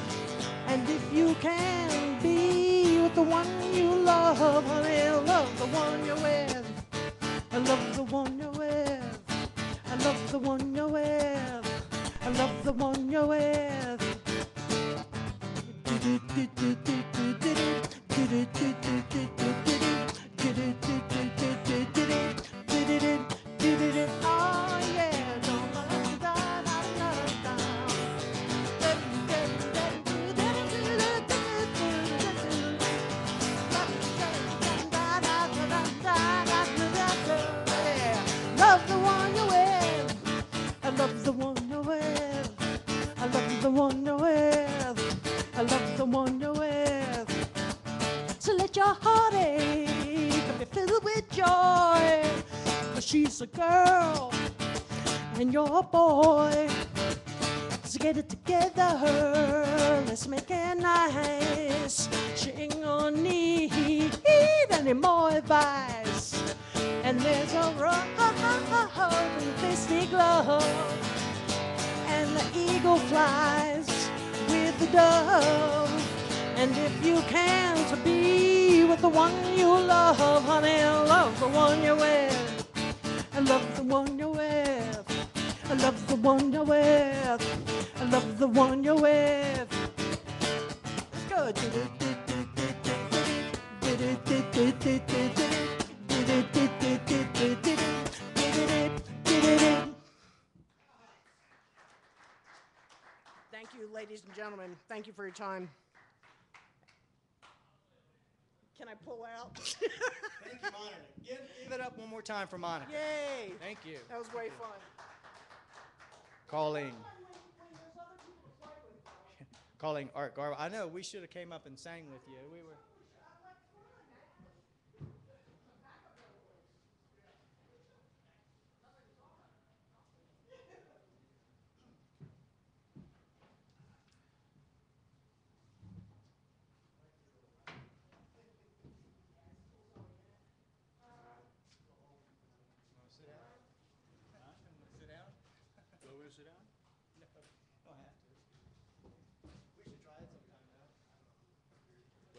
And if you can be with the one you love, honey, love the one you're with. I love the one you're with. I love the one you're with. I love the one you're with. Oh yeah, love the one you're with. I love the one you're with. I love the one you're with. I love the one you're with. So let your heartache be filled with joy. 'Cause she's a girl and you're a boy. So get it together, let's make it nice. She ain't gonna need any more advice. And there's a rose in the fisty glove, and the eagle flies with the dove. And if you can't be with the one you love, honey, love the one you're with. I love the one you're with. I love the one you're with. I love the one you're with. Let's go. Thank you, ladies and gentlemen. Thank you for your time. Can I pull out? Thank you, Monica. Give it up one more time for Monica. Yay! Thank you. That was way fun. Calling Art Garvey. I know we should have came up and sang with you. We were.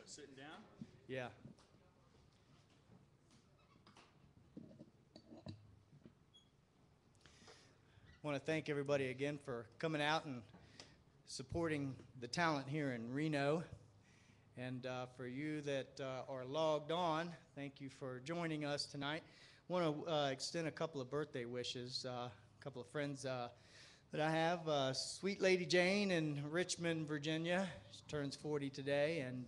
Sitting down? Yeah. I want to thank everybody again for coming out and supporting the talent here in Reno. And for you that are logged on, thank you for joining us tonight. I want to extend a couple of birthday wishes. A couple of friends that I have. Sweet Lady Jane in Richmond, Virginia. She turns 40 today. And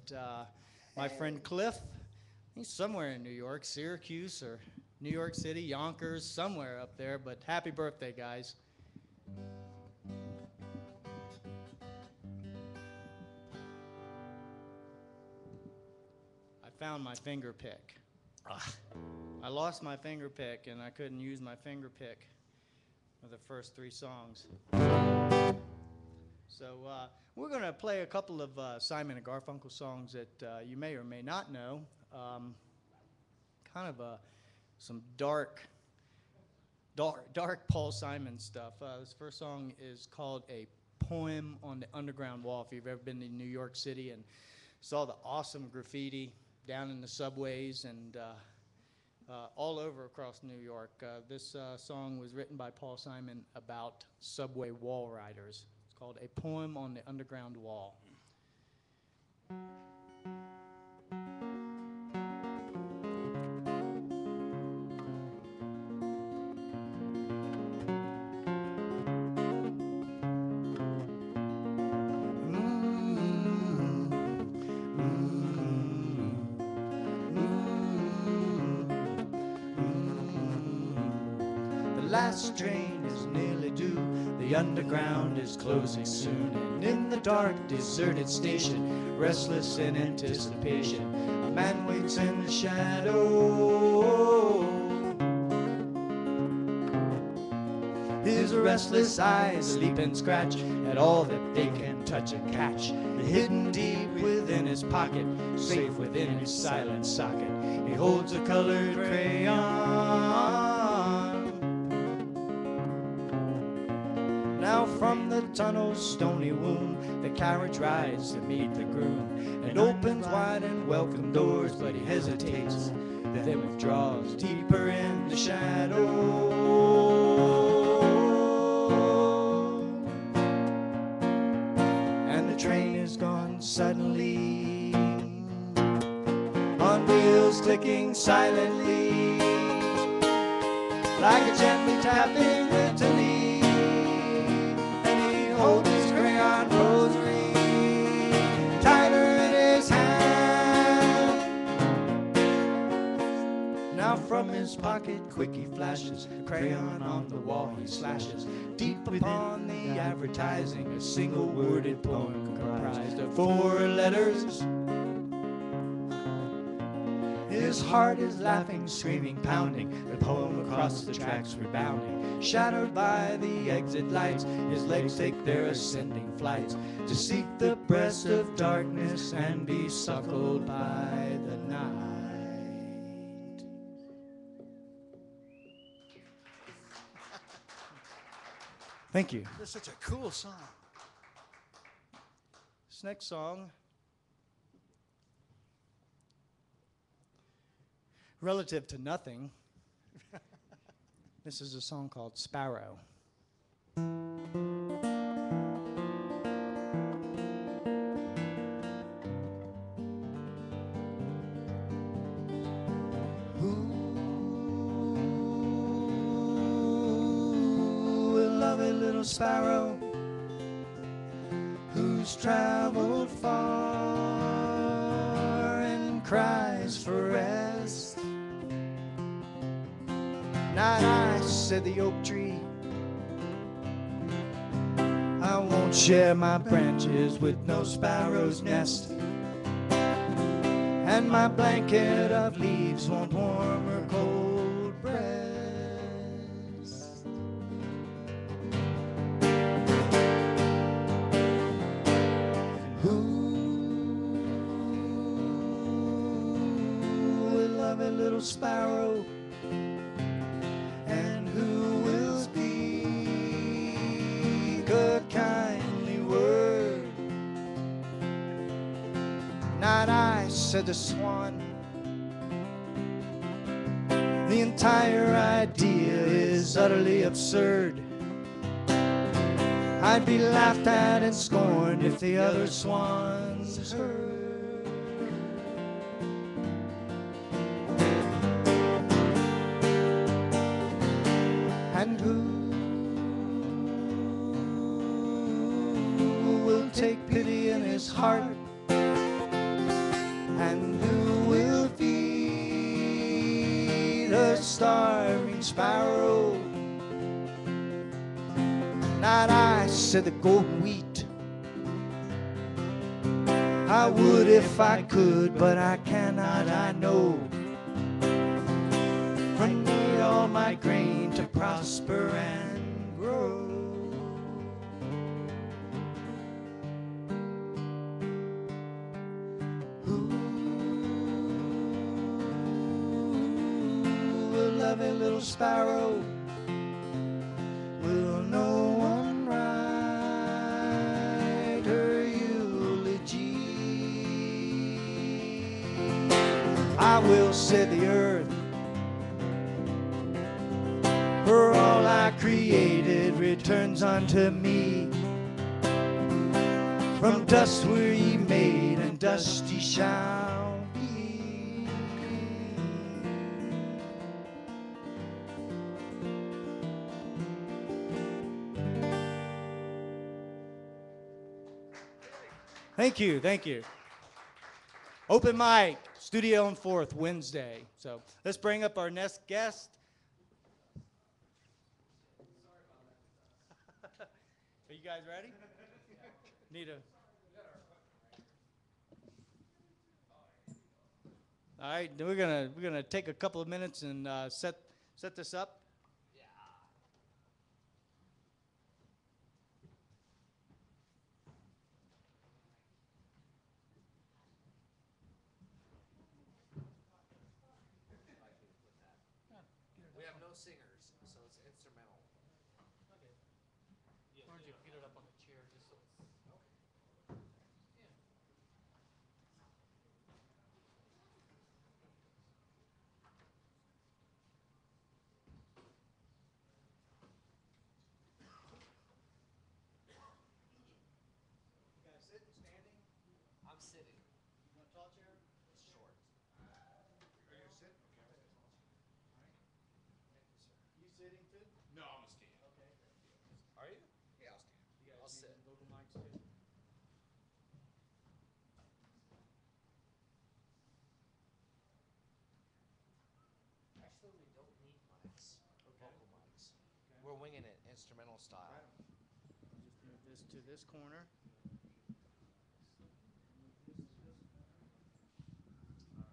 my friend Cliff, he's somewhere in New York, Syracuse or New York City, Yonkers, somewhere up there. But happy birthday, guys. I found my finger pick. I lost my finger pick, and I couldn't use my finger pick for the first 3 songs. So we're going to play a couple of Simon and Garfunkel songs that you may or may not know. Kind of some dark Paul Simon stuff. This first song is called A Poem on the Underground Wall. If you've ever been to New York City and saw the awesome graffiti down in the subways and all over across New York, this song was written by Paul Simon about subway wall riders. It's called A Poem on the Underground Wall. last train is nearly due. The underground is closing soon, and in the dark, deserted station, restless in anticipation, a man waits in the shadow. His restless eyes leap and scratch at all that they can touch and catch. Hidden deep within his pocket, safe within his silent socket, he holds a colored crayon. Now from the tunnel's stony womb, the carriage rides to meet the groom, and opens wide and welcome doors, but he hesitates, then withdraws deeper in the shadow. And the train is gone suddenly, on wheels clicking silently, like a gently tapping litany, and he holds his crayon rosary tighter in his hand. Now from his pocket quick he flashes, crayon on the wall he slashes, deep upon the advertising, a single worded poem comprised of 4 letters. His heart is laughing, screaming, pounding, the poem across the tracks rebounding. Shadowed by the exit lights, his legs take their ascending flights to seek the breast of darkness and be suckled by the night. Thank you. That's such a cool song. This next song, relative to nothing, this is a song called Sparrow. Sparrow who's traveled far and cries for rest. Not I, said the oak tree, I won't share my branches with no sparrow's nest, and my blanket of leaves won't warm her cold breast. Sparrow, and who will speak a kindly word? Not I, said the swan. The entire idea is utterly absurd. I'd be laughed at and scorned if the other swans heard. And who will take pity in his heart? And who will feed a starving sparrow? Not I, said the golden wheat. I would if I could, but I cannot, I know. For I need all my grain to prosper and grow. Who will love a little sparrow? Will no one write her eulogy? I will, said the earth, for all I created returns unto me. From dust were ye made, and dust ye shall be. Thank you, thank you. Open mic, Studio on 4th, Wednesday. So let's bring up our next guest. Are you guys ready? Need a. All right, then we're gonna take a couple of minutes and set this up. We have no singers, so it's instrumental. Why don't you get it up on the chair just so it's. You guys sitting, standing? I'm sitting. You want a tall chair? It's short. Are you sitting? Okay. You sitting too? No, I'm a stand. Okay. Are you? Yeah, I'll stand. You guys I'll need sit. vocal mics too? Actually, we don't need mics. Okay. Vocal mics. Okay. We're winging it, instrumental style. Just move this to this corner. This. Yeah.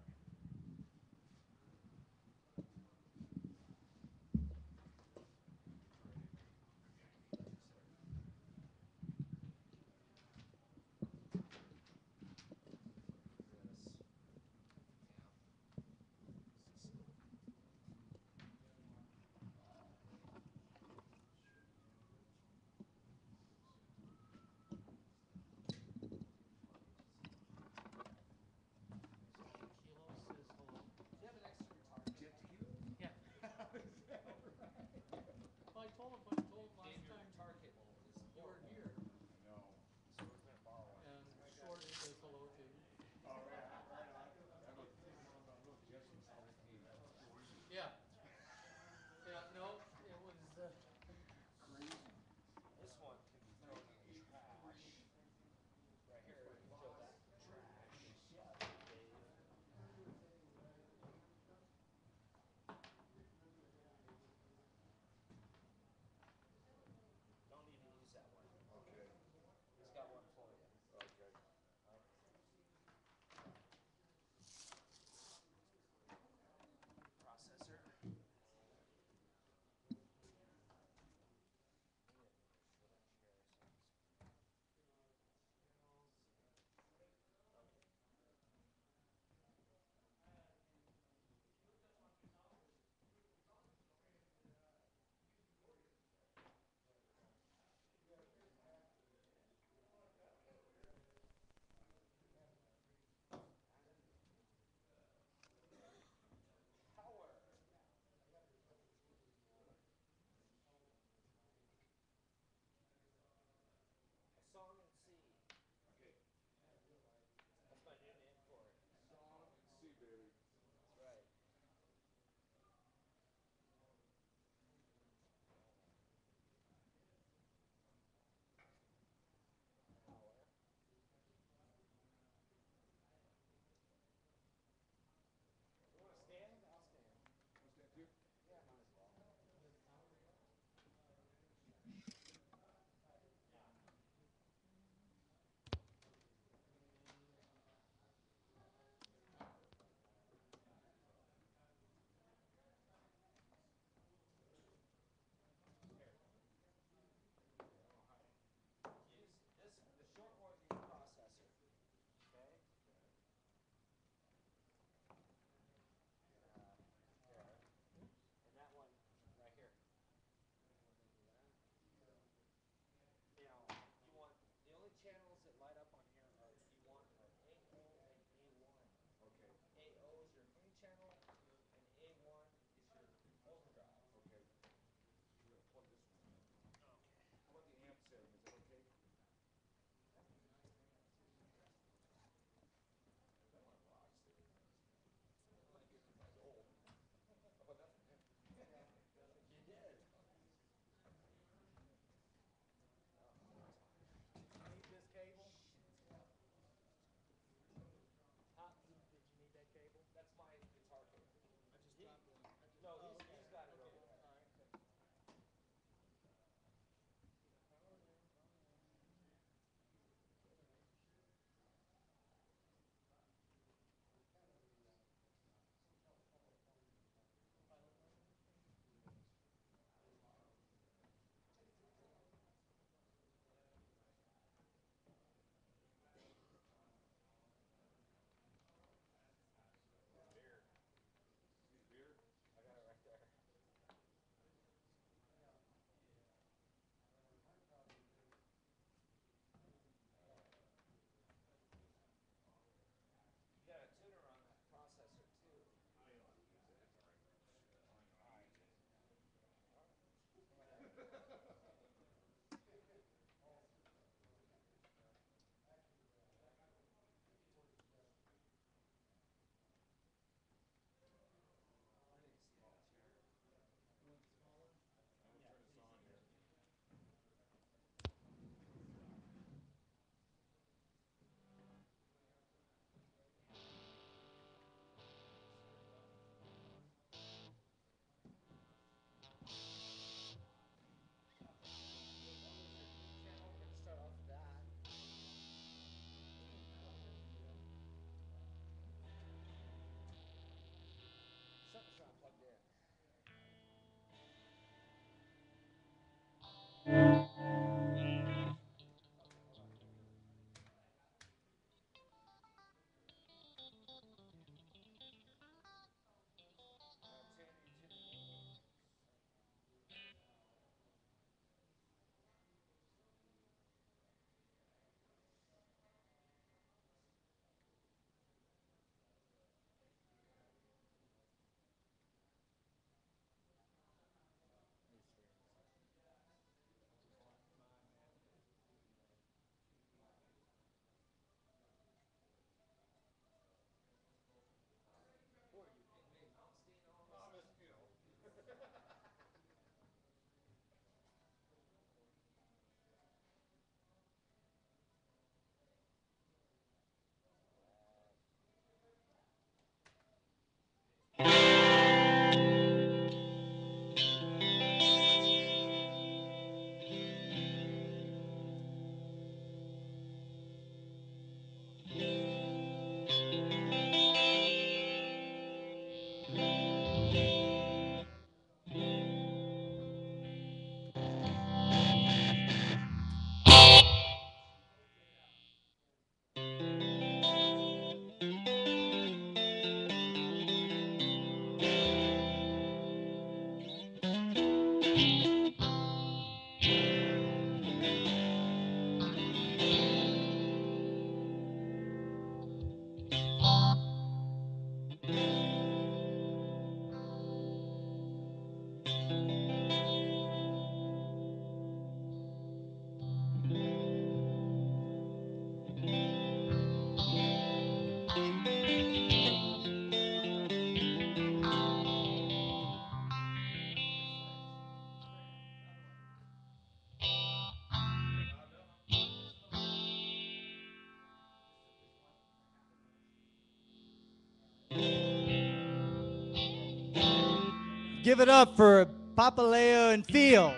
Give it up for Papaleo and Field.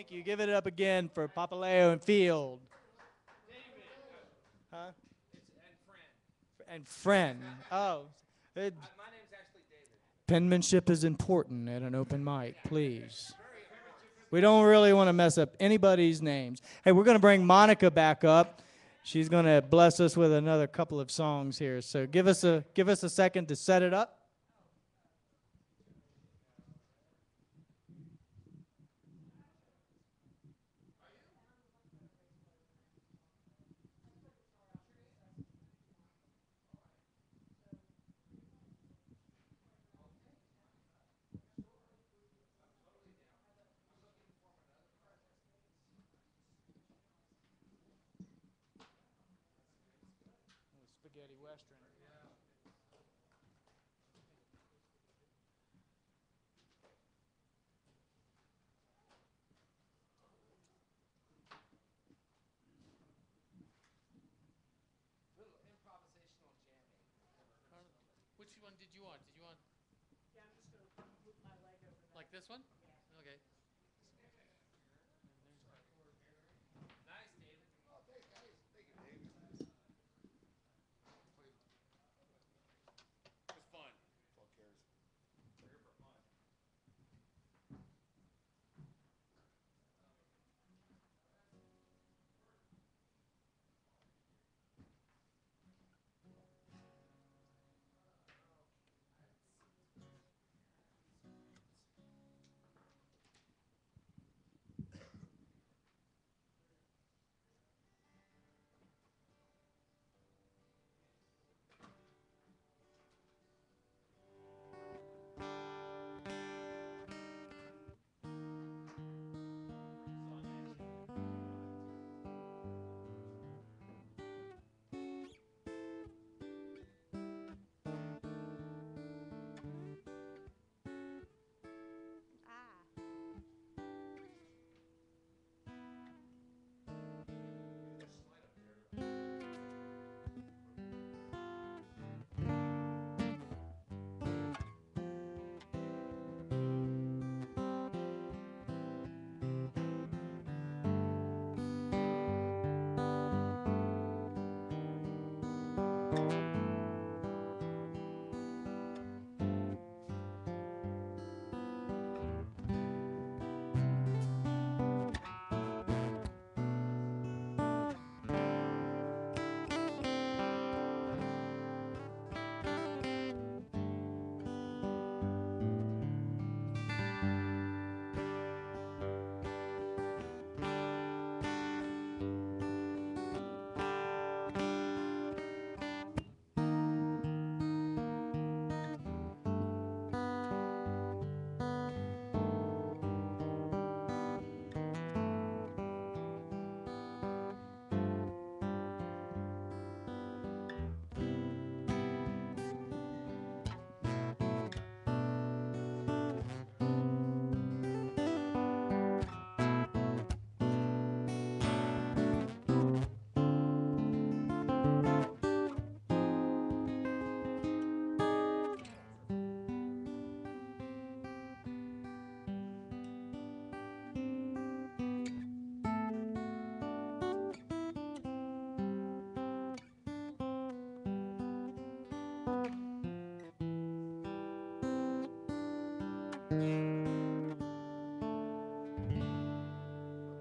Thank you. Give it up again for Papaleo and Field. Huh? And friend. Oh. My name Penmanship is important at an open mic, please. We don't really want to mess up anybody's names. Hey, we're going to bring Monica back up. She's going to bless us with another couple of songs here. So give us a second to set it up. Spaghetti Western. Little improvisational jamming. Which one did you want? Did you want? Yeah, I'm just gonna put my leg over that. Like this one? Yeah. Okay. Nice, David. Oh, thank you, guys. Thank you, David. It's fun. Who cares? We're here for fun.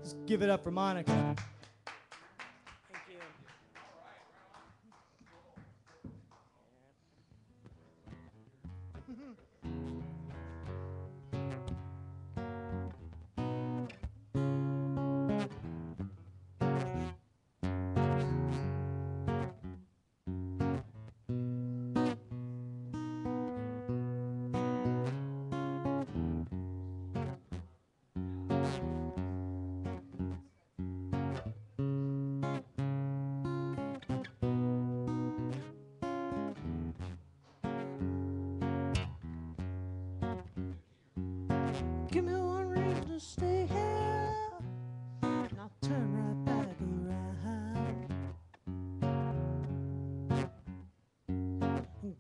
Let's give it up for Monica. Thank you. Give me one reason to stay here, and I'll turn right back around.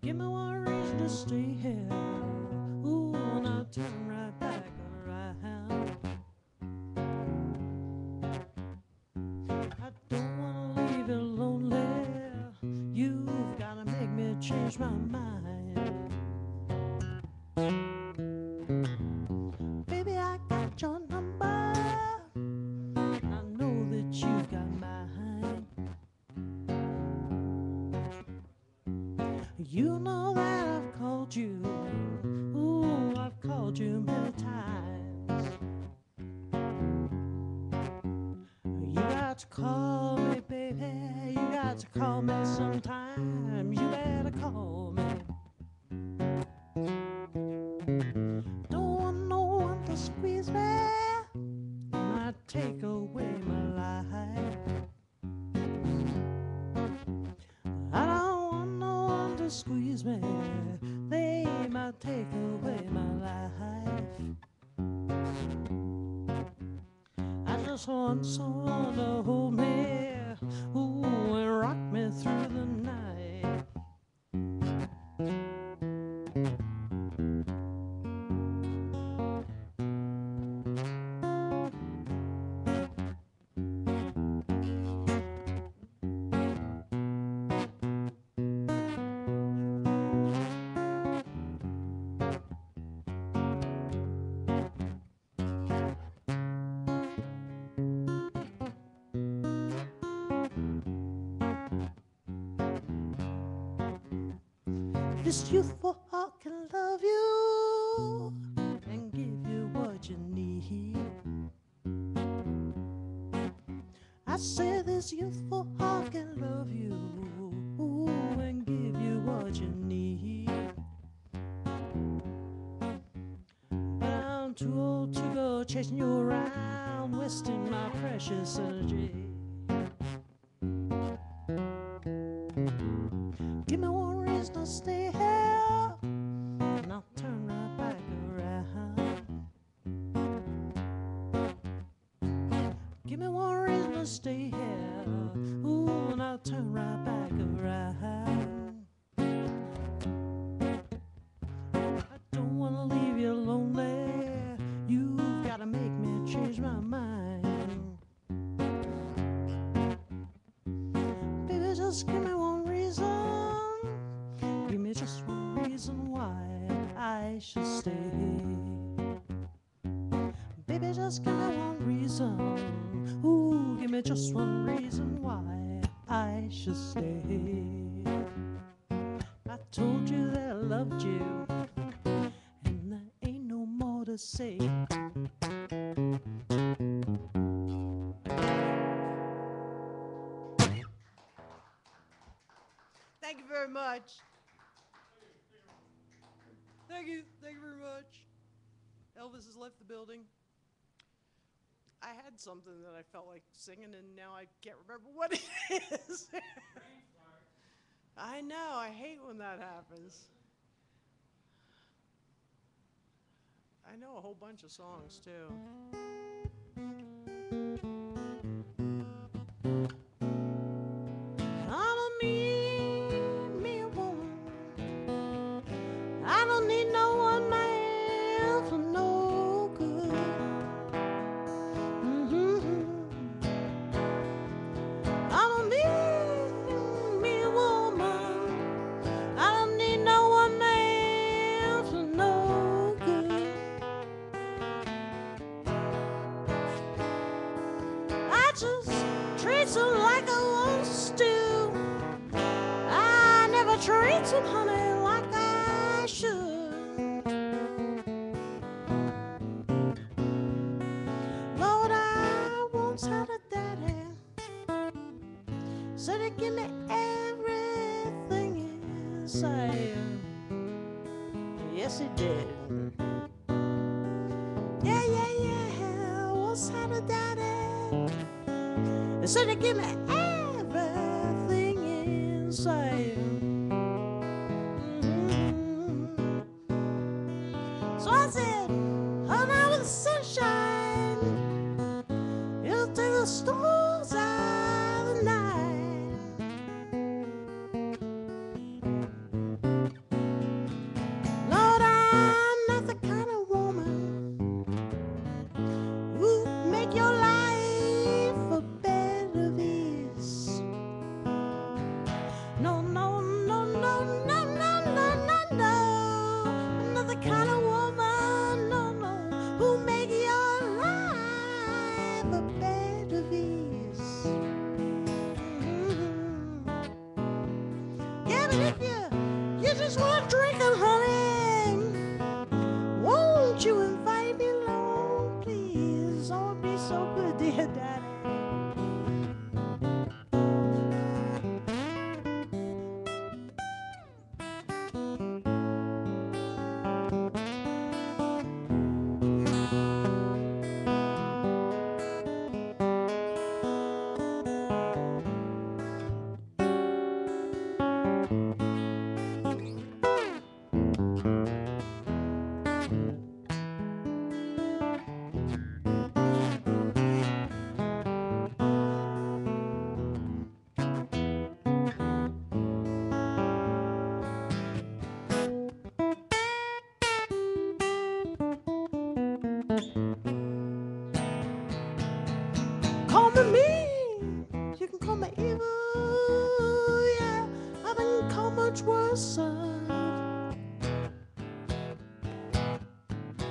Give me one reason to stay here, ooh, and I'll turn right back around. I don't wanna leave you lonely. You've gotta make me change my mind. know that I've called you. Ooh, I've called you many times. You got to call me, baby. You got to call me sometime. You better call me. Don't want no one to squeeze me. Might take away my life. I don't want no one to squeeze me. They might take away my life. I just want someone to hold me, ooh, and rock me through the night. This youthful heart can love you and give you what you need. I say this youthful heart can love you, ooh, and give you what you need. But I'm too old to go chasing you around, wasting my precious energy. Give me one reason to stay here, and I'll turn right back around. Give me one reason to stay here, ooh, and I'll turn right back around. I don't want to leave you lonely. You've got to make me change my mind. Baby, just give me one reason. Give me just one reason why I should stay. Baby, just give me one reason. Ooh, give me just one reason why I should stay. I told you that I loved you, and there ain't no more to say. Thank you very much. Thank you very much. Elvis has left the building. I had something that I felt like singing, and now I can't remember what it is. I know, I hate when that happens. I know a whole bunch of songs, too. I don't need me a woman. I don't need no one man for no good. I don't need me a woman. I don't need no one man for no good. I just treat them like I want to. I never treat them, honey, like I should. Lord, I once had a daddy, said he'd give me everything inside. Yes, he did. Yeah, yeah, yeah. Once had a daddy, he said he'd give me everything inside. So I said, oh, now with the sunshine, it'll take the storms out of the night. Lord, I'm not the kind of woman who'd make your life a bed of ease. No, no, no, no, no, no, no, no, no. I'm not the kind of woman, no, no, who make your my drinking, honey. Won't you invite me along, please? Oh, it'd be so good, dear Daddy. Call me mean, you can call me evil, yeah. I've been called much worse.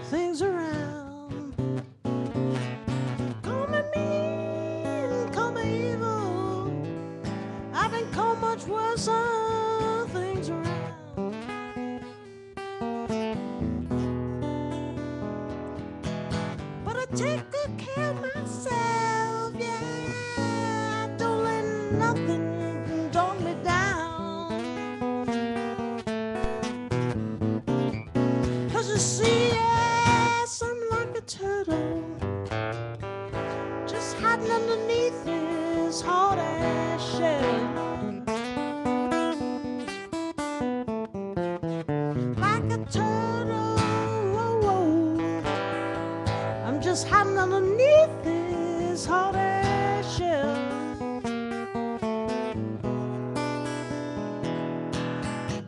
Things around. Call me mean, call me evil. I've been called much worse. Things around. But I take good care of myself, yeah. Don't let nothing dog me down. 'Cause you see, yes, I'm like a turtle, just hiding underneath this hard ass shell. Like a turtle, whoa, whoa. I'm just hiding underneath this hard ass shell.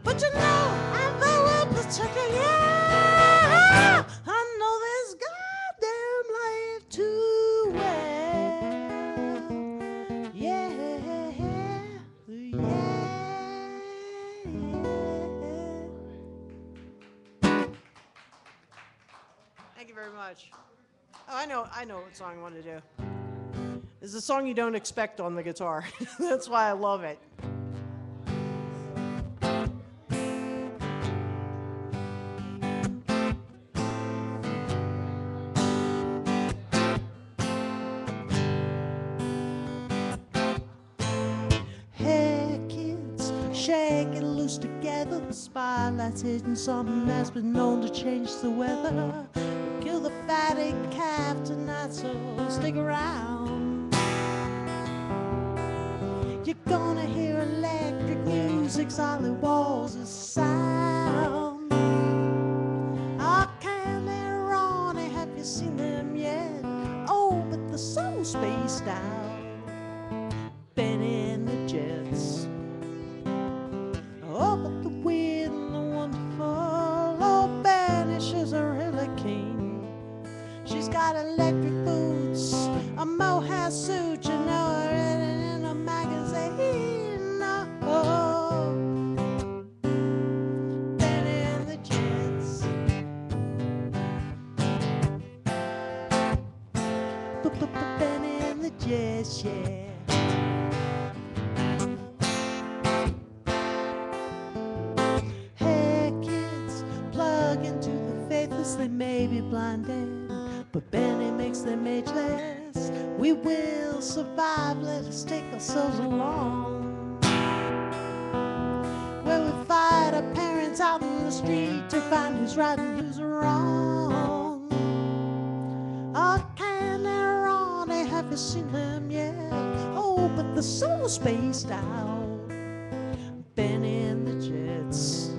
But you know, I vow up the turkey, yeah. I know this goddamn life too well. Yeah, yeah. Thank you very much. Oh, I know what song I want to do. It's a song you don't expect on the guitar. That's why I love it. Hey kids, shake it loose together. The spotlight's hitting something that's been known to change the weather. Kill the fatted calf tonight, so stick around. You're gonna hear electric music, solid walls of sound. Oh, Candy Ronnie, have you seen them yet? Oh, but they're so spaced out. Benny and the Jets. Oh, but the weird and the wonderful. Oh, Benny, she's a really king. She's got electric boots, a mohair suit, you know her in a magazine. Oh, Benny and the Jets. Benny and the Jets, yeah. Hey kids, plug into the faithless, they may be blinded, but Benny makes them ageless. We will survive, let us take ourselves along. Where we fight our parents out in the street to find who's right and who's wrong. Oh, Candy Ronnie, have you seen them yet? Oh, but they're so spaced out. Benny and the Jets.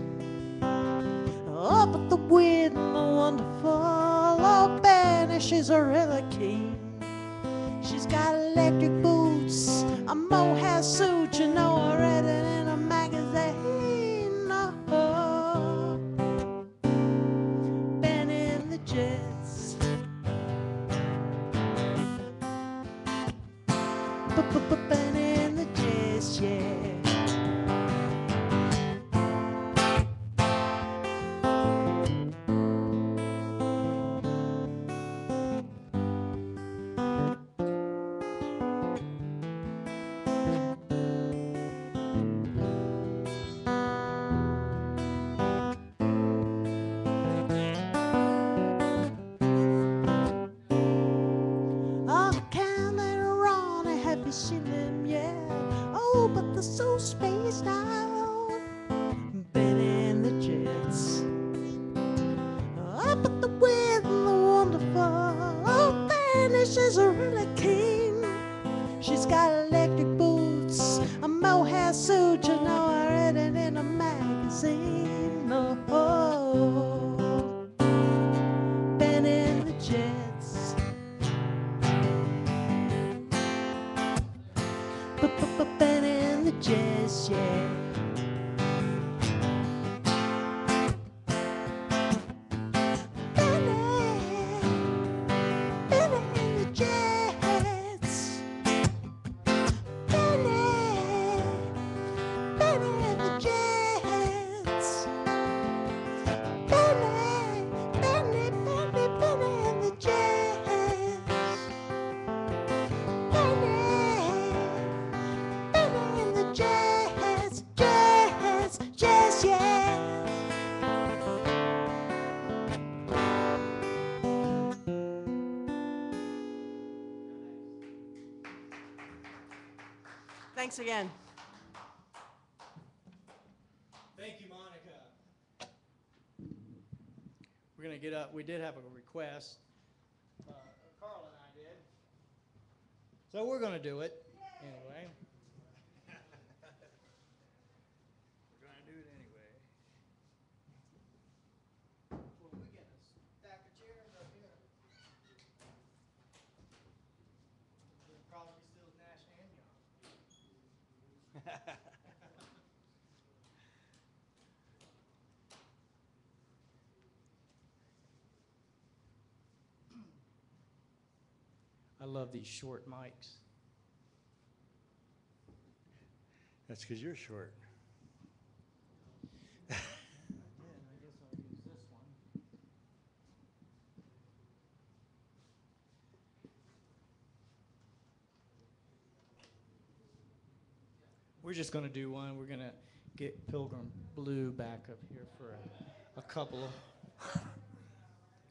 Oh, but the weird and the wonderful. Oh, Benny, she's a really king. She's got electric boots, a mohair suit, you know her read it in a magazine. Oh, Benny and the Jets. Benny and the Jets, yeah. Thanks again. Thank you, Monica. We're going to get up. We did have a request. Carl and I did. So we're going to do it anyway. We're going to do it anyway. Well, we get a stack of chairs up here. There's probably still Nash and Young. I love these short mics. That's because you're short. I guess I'll use this one. We're just going to do one. We're going to get Pilgrim Blue back up here for a couple of.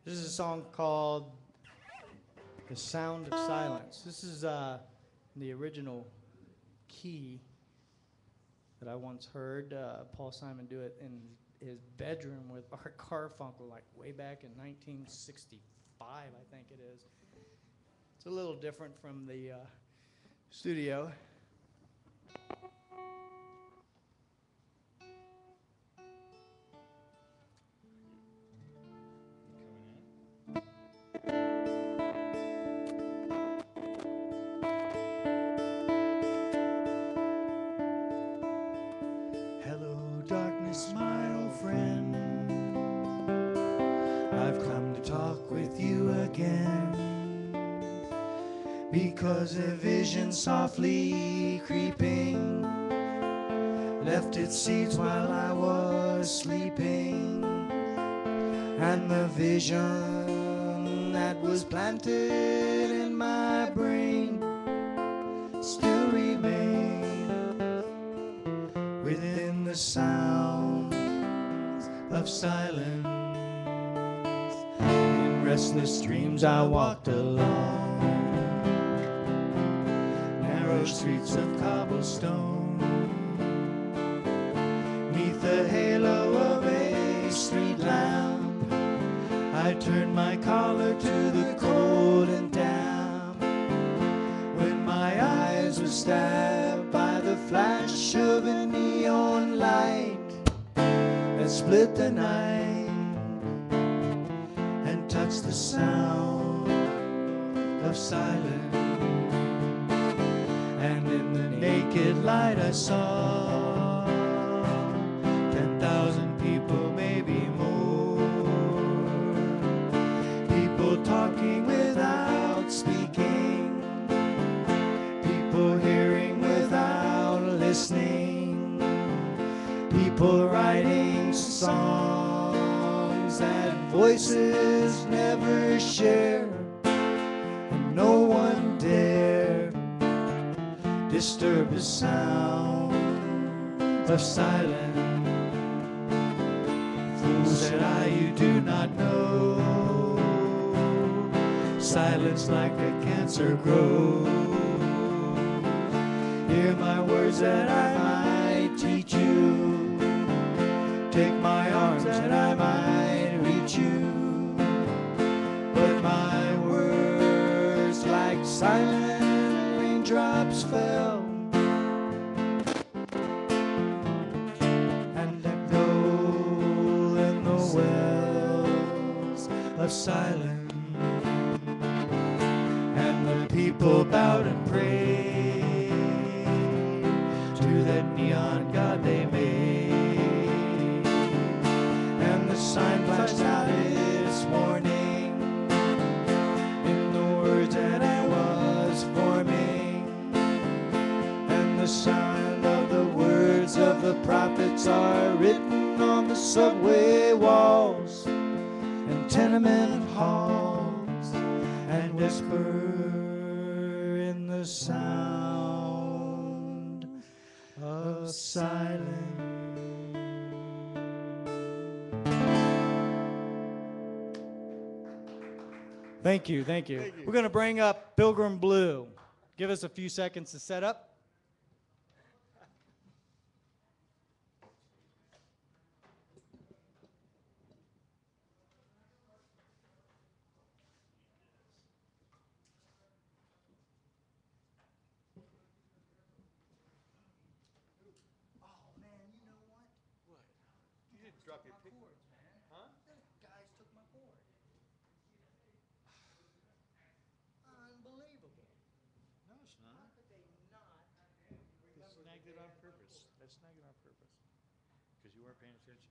This is a song called The Sound of Silence. This is the original key that I once heard Paul Simon do it in his bedroom with Art Garfunkel, like way back in 1965, I think it is. It's a little different from the studio. Hello, darkness, my old friend. I've come to talk with you again, because a vision softly creeping left its seeds while I was sleeping, and the vision that was planted in my brain still remains within the sound of silence. In restless dreams I walked along narrow streets of cobblestone, neath the halo of a street lamp. I turned my collar to the cold and damp, when my eyes were stabbed by the flash of a neon light that split the night and touched the sound of silence. And in the naked light I saw 10,000 people, maybe more, people talking without speaking, people hearing without listening, people writing songs that voices never share, and no one dare disturb the sound of silence. Fool, said I, you do not know, silence like a cancer grows. Hear my words that I might teach you, take my arms that I might reach you, but my words like silent raindrops fell and echo in the wells of silence. And the people bowed and prayed to that neon god they made, and the sign flashed out its warning in the words that I was forming, and the sound of the words of the prophets are written on the subway walls and tenement halls, and whisper in the sound of silence. Thank you, thank you. We're going to bring up Pilgrim Blue. Give us a few seconds to set up. drop your pick. Huh? Guys took my cord. Unbelievable. No, it's How not. could they not They remember snagged that it they on had my purpose. cord? They snagged it on purpose. Because you weren't paying attention.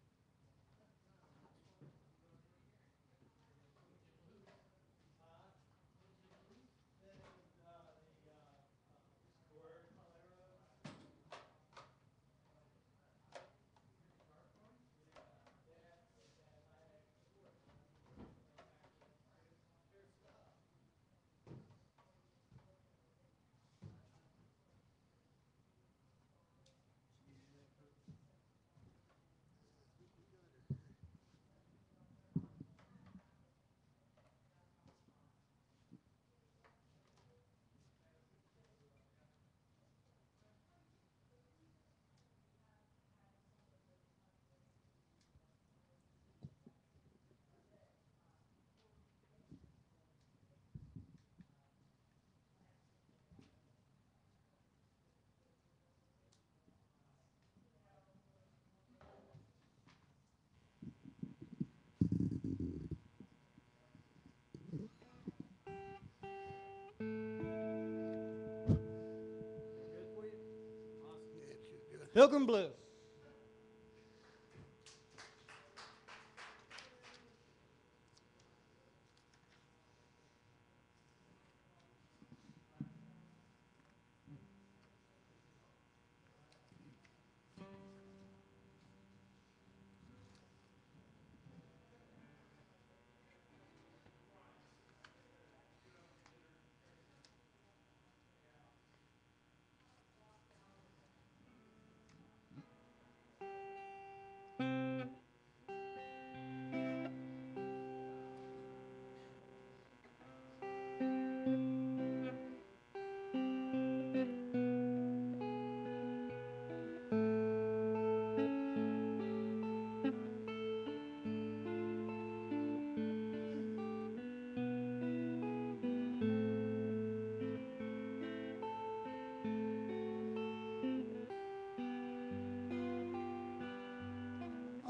Pilgrim Blue.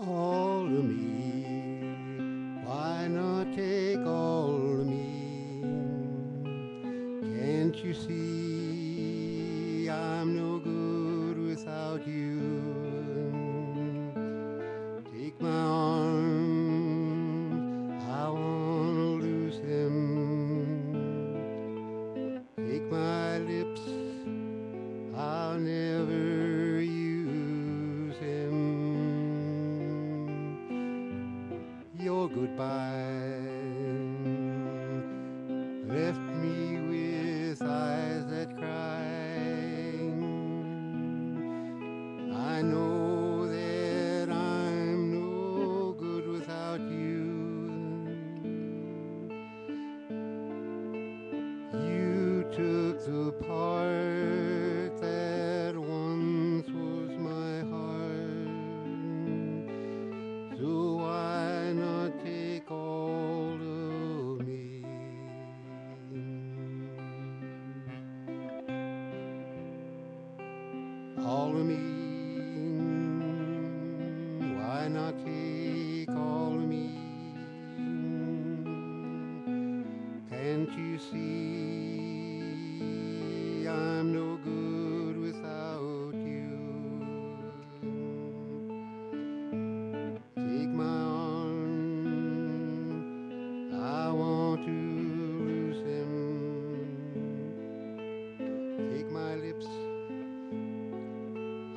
All of me, why not take all of me? Can't you see I'm no good without you? Take my arms, I wanna lose them. Take my lips, I'll never use him. Your goodbye left me with eyes that cry. I know that I'm no good without you. You took the part that once was my heart. So why not take all of me? All of me, why not take all of me? Can't you see I'm no good without you? Take my arm, I want to lose him. Take my lips,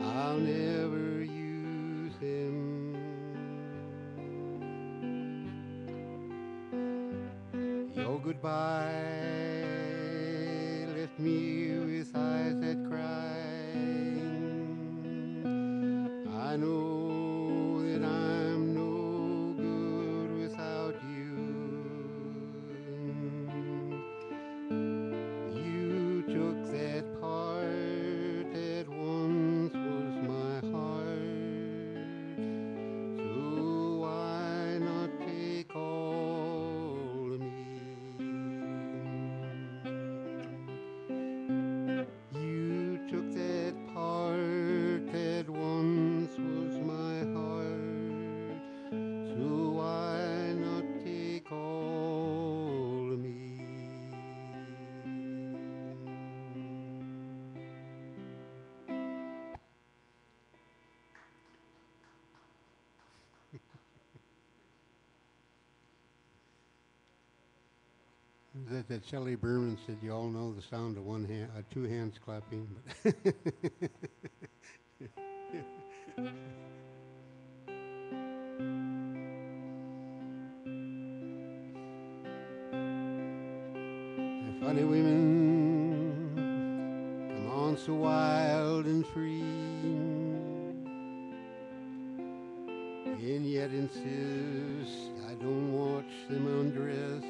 I'll never use him. Your goodbye left me with eyes that cry. I know that I'm no good without you. You took that part that once was my heart. So why not take all of me? that Shelley Berman said you all know the sound of one hand, two hands clapping. But funny women come on so wild and free, and yet insist I don't watch them undress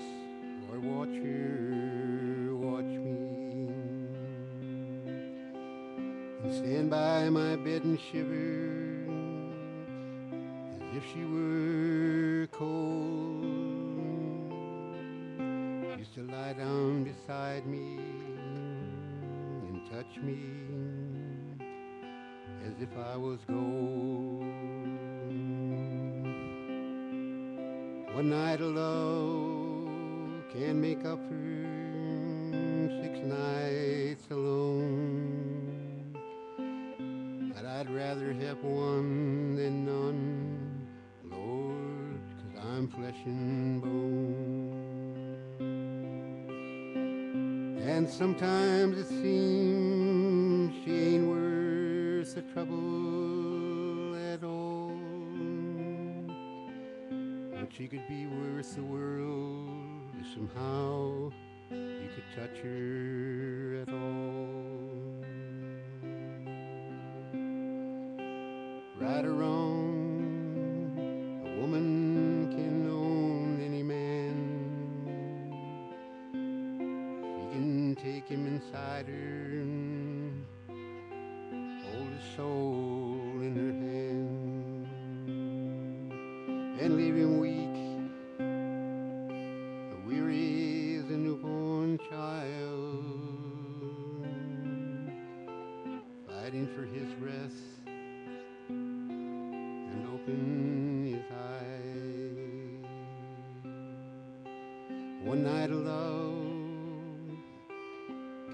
or watch her watch me, and stand by my bed and shiver as if she were cold. Used to lie down beside me and touch me as if I was gold. One night of love can make up for 6 nights alone, but I'd rather have one than none, Lord, 'cause I'm flesh and bone. And sometimes it seems she ain't worth the trouble at all, but she could be worth the world if somehow you could touch her at all. Right or wrong, a woman can own any man. She can take him inside her and hold his soul in her hand and leave him weak, weary as a newborn child, fighting for his rest and open his eyes. One night of love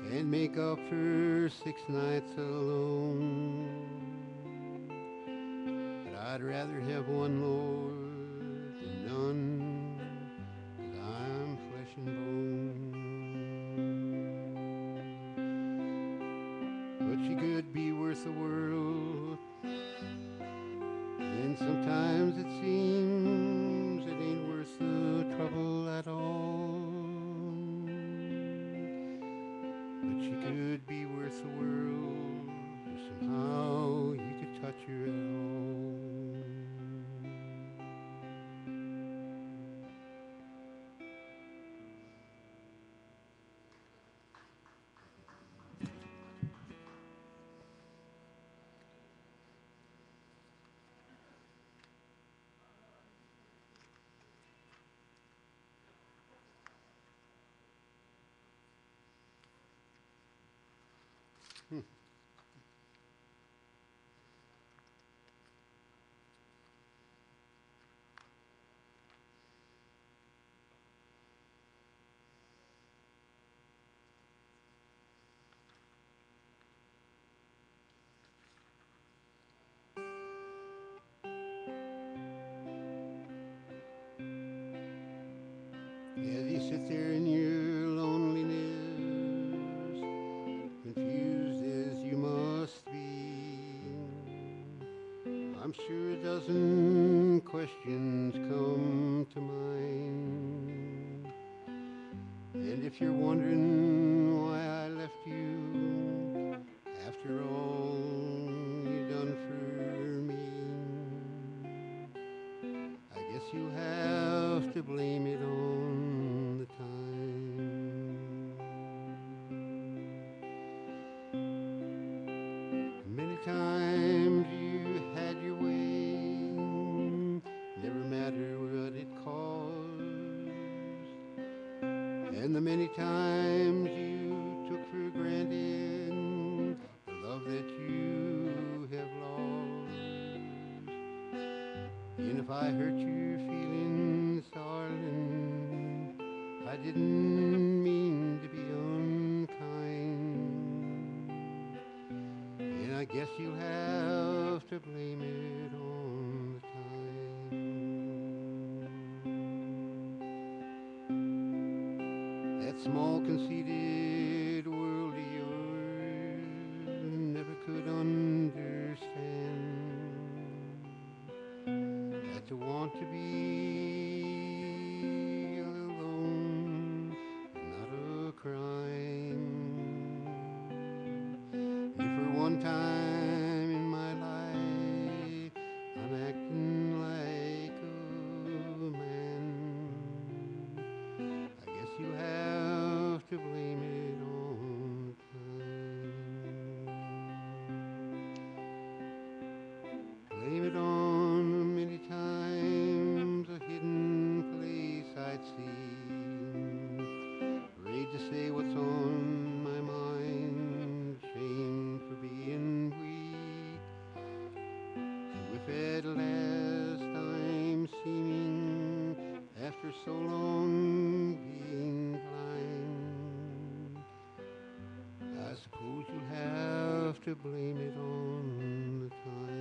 can't make up for 6 nights alone, but I'd rather have one, Lord, than none, 'cause I'm flesh and bone. But she could be worth the world, and sometimes it seems it ain't worth the trouble at all. But she could be worth the world if somehow you could touch her at all. As you sit there in your loneliness, confused as you must be, I'm sure a dozen questions come to mind. And if you're wondering why I left you after all you've done for me, I guess you'll have to blame it on the time. Many times you had your way, never matter what it cost, and the many times you took for granted the love that you have lost. And if I hurt your feelings, darling, I didn't mean to be unkind. And I guess you'll have to blame it on the time. That small conceited world of yours never could understand that to want to be alone is not a crime. If for one time in my life I'm acting like a man, I guess you have to blame it on time. Blame it on the many times a hidden place I'd seen. Afraid to say what's on my mind, shamed for being weak. So if at last I'm seeming, after so long being blind, I suppose you'll have to blame it on the time.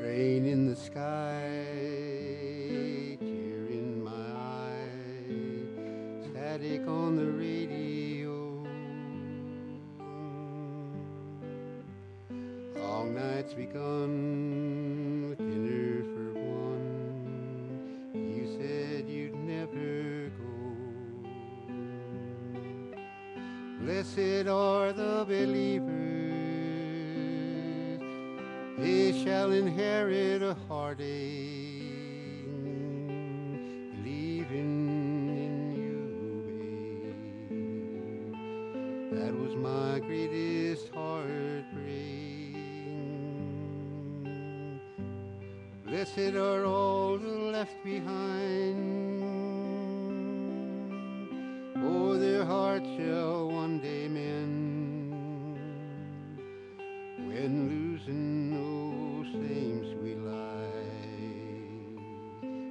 Rain in the sky, tear in my eye, static on the radio. Long nights begun with dinner for one. You said you'd never go. Blessed are the believers, they shall inherit a heartache, believing in you, babe. That was my greatest heartbreak. Blessed are all the left behind, for their hearts shall one day mend. When losing those same sweet lives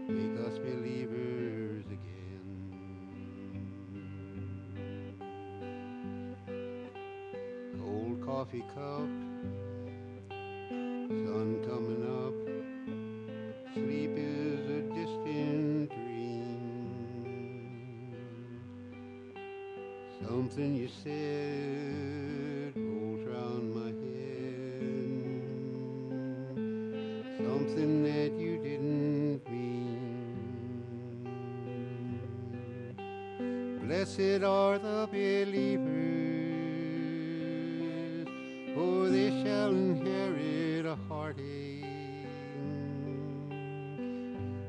make us believers again. Cold coffee cup, sun coming up, sleep is a distant dream. Something you said rolls round my head, something that you didn't mean. Blessed are the believers, for they shall inherit a heartache,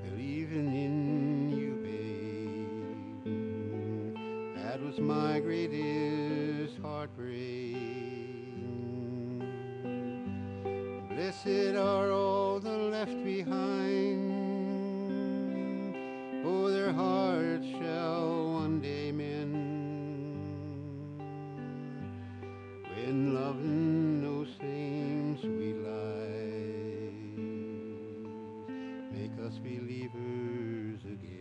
believing in you, babe. That was my greatest heartbreak. Blessed are all the left behind, for their hearts shall one day mend. When loving those same sweet lies make us believers again.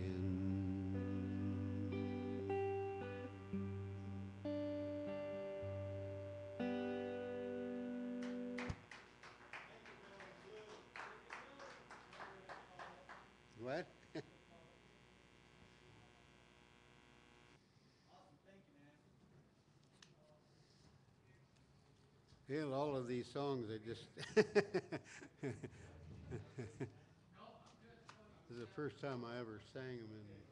What? Well, all of these songs, I just this is the first time I ever sang them in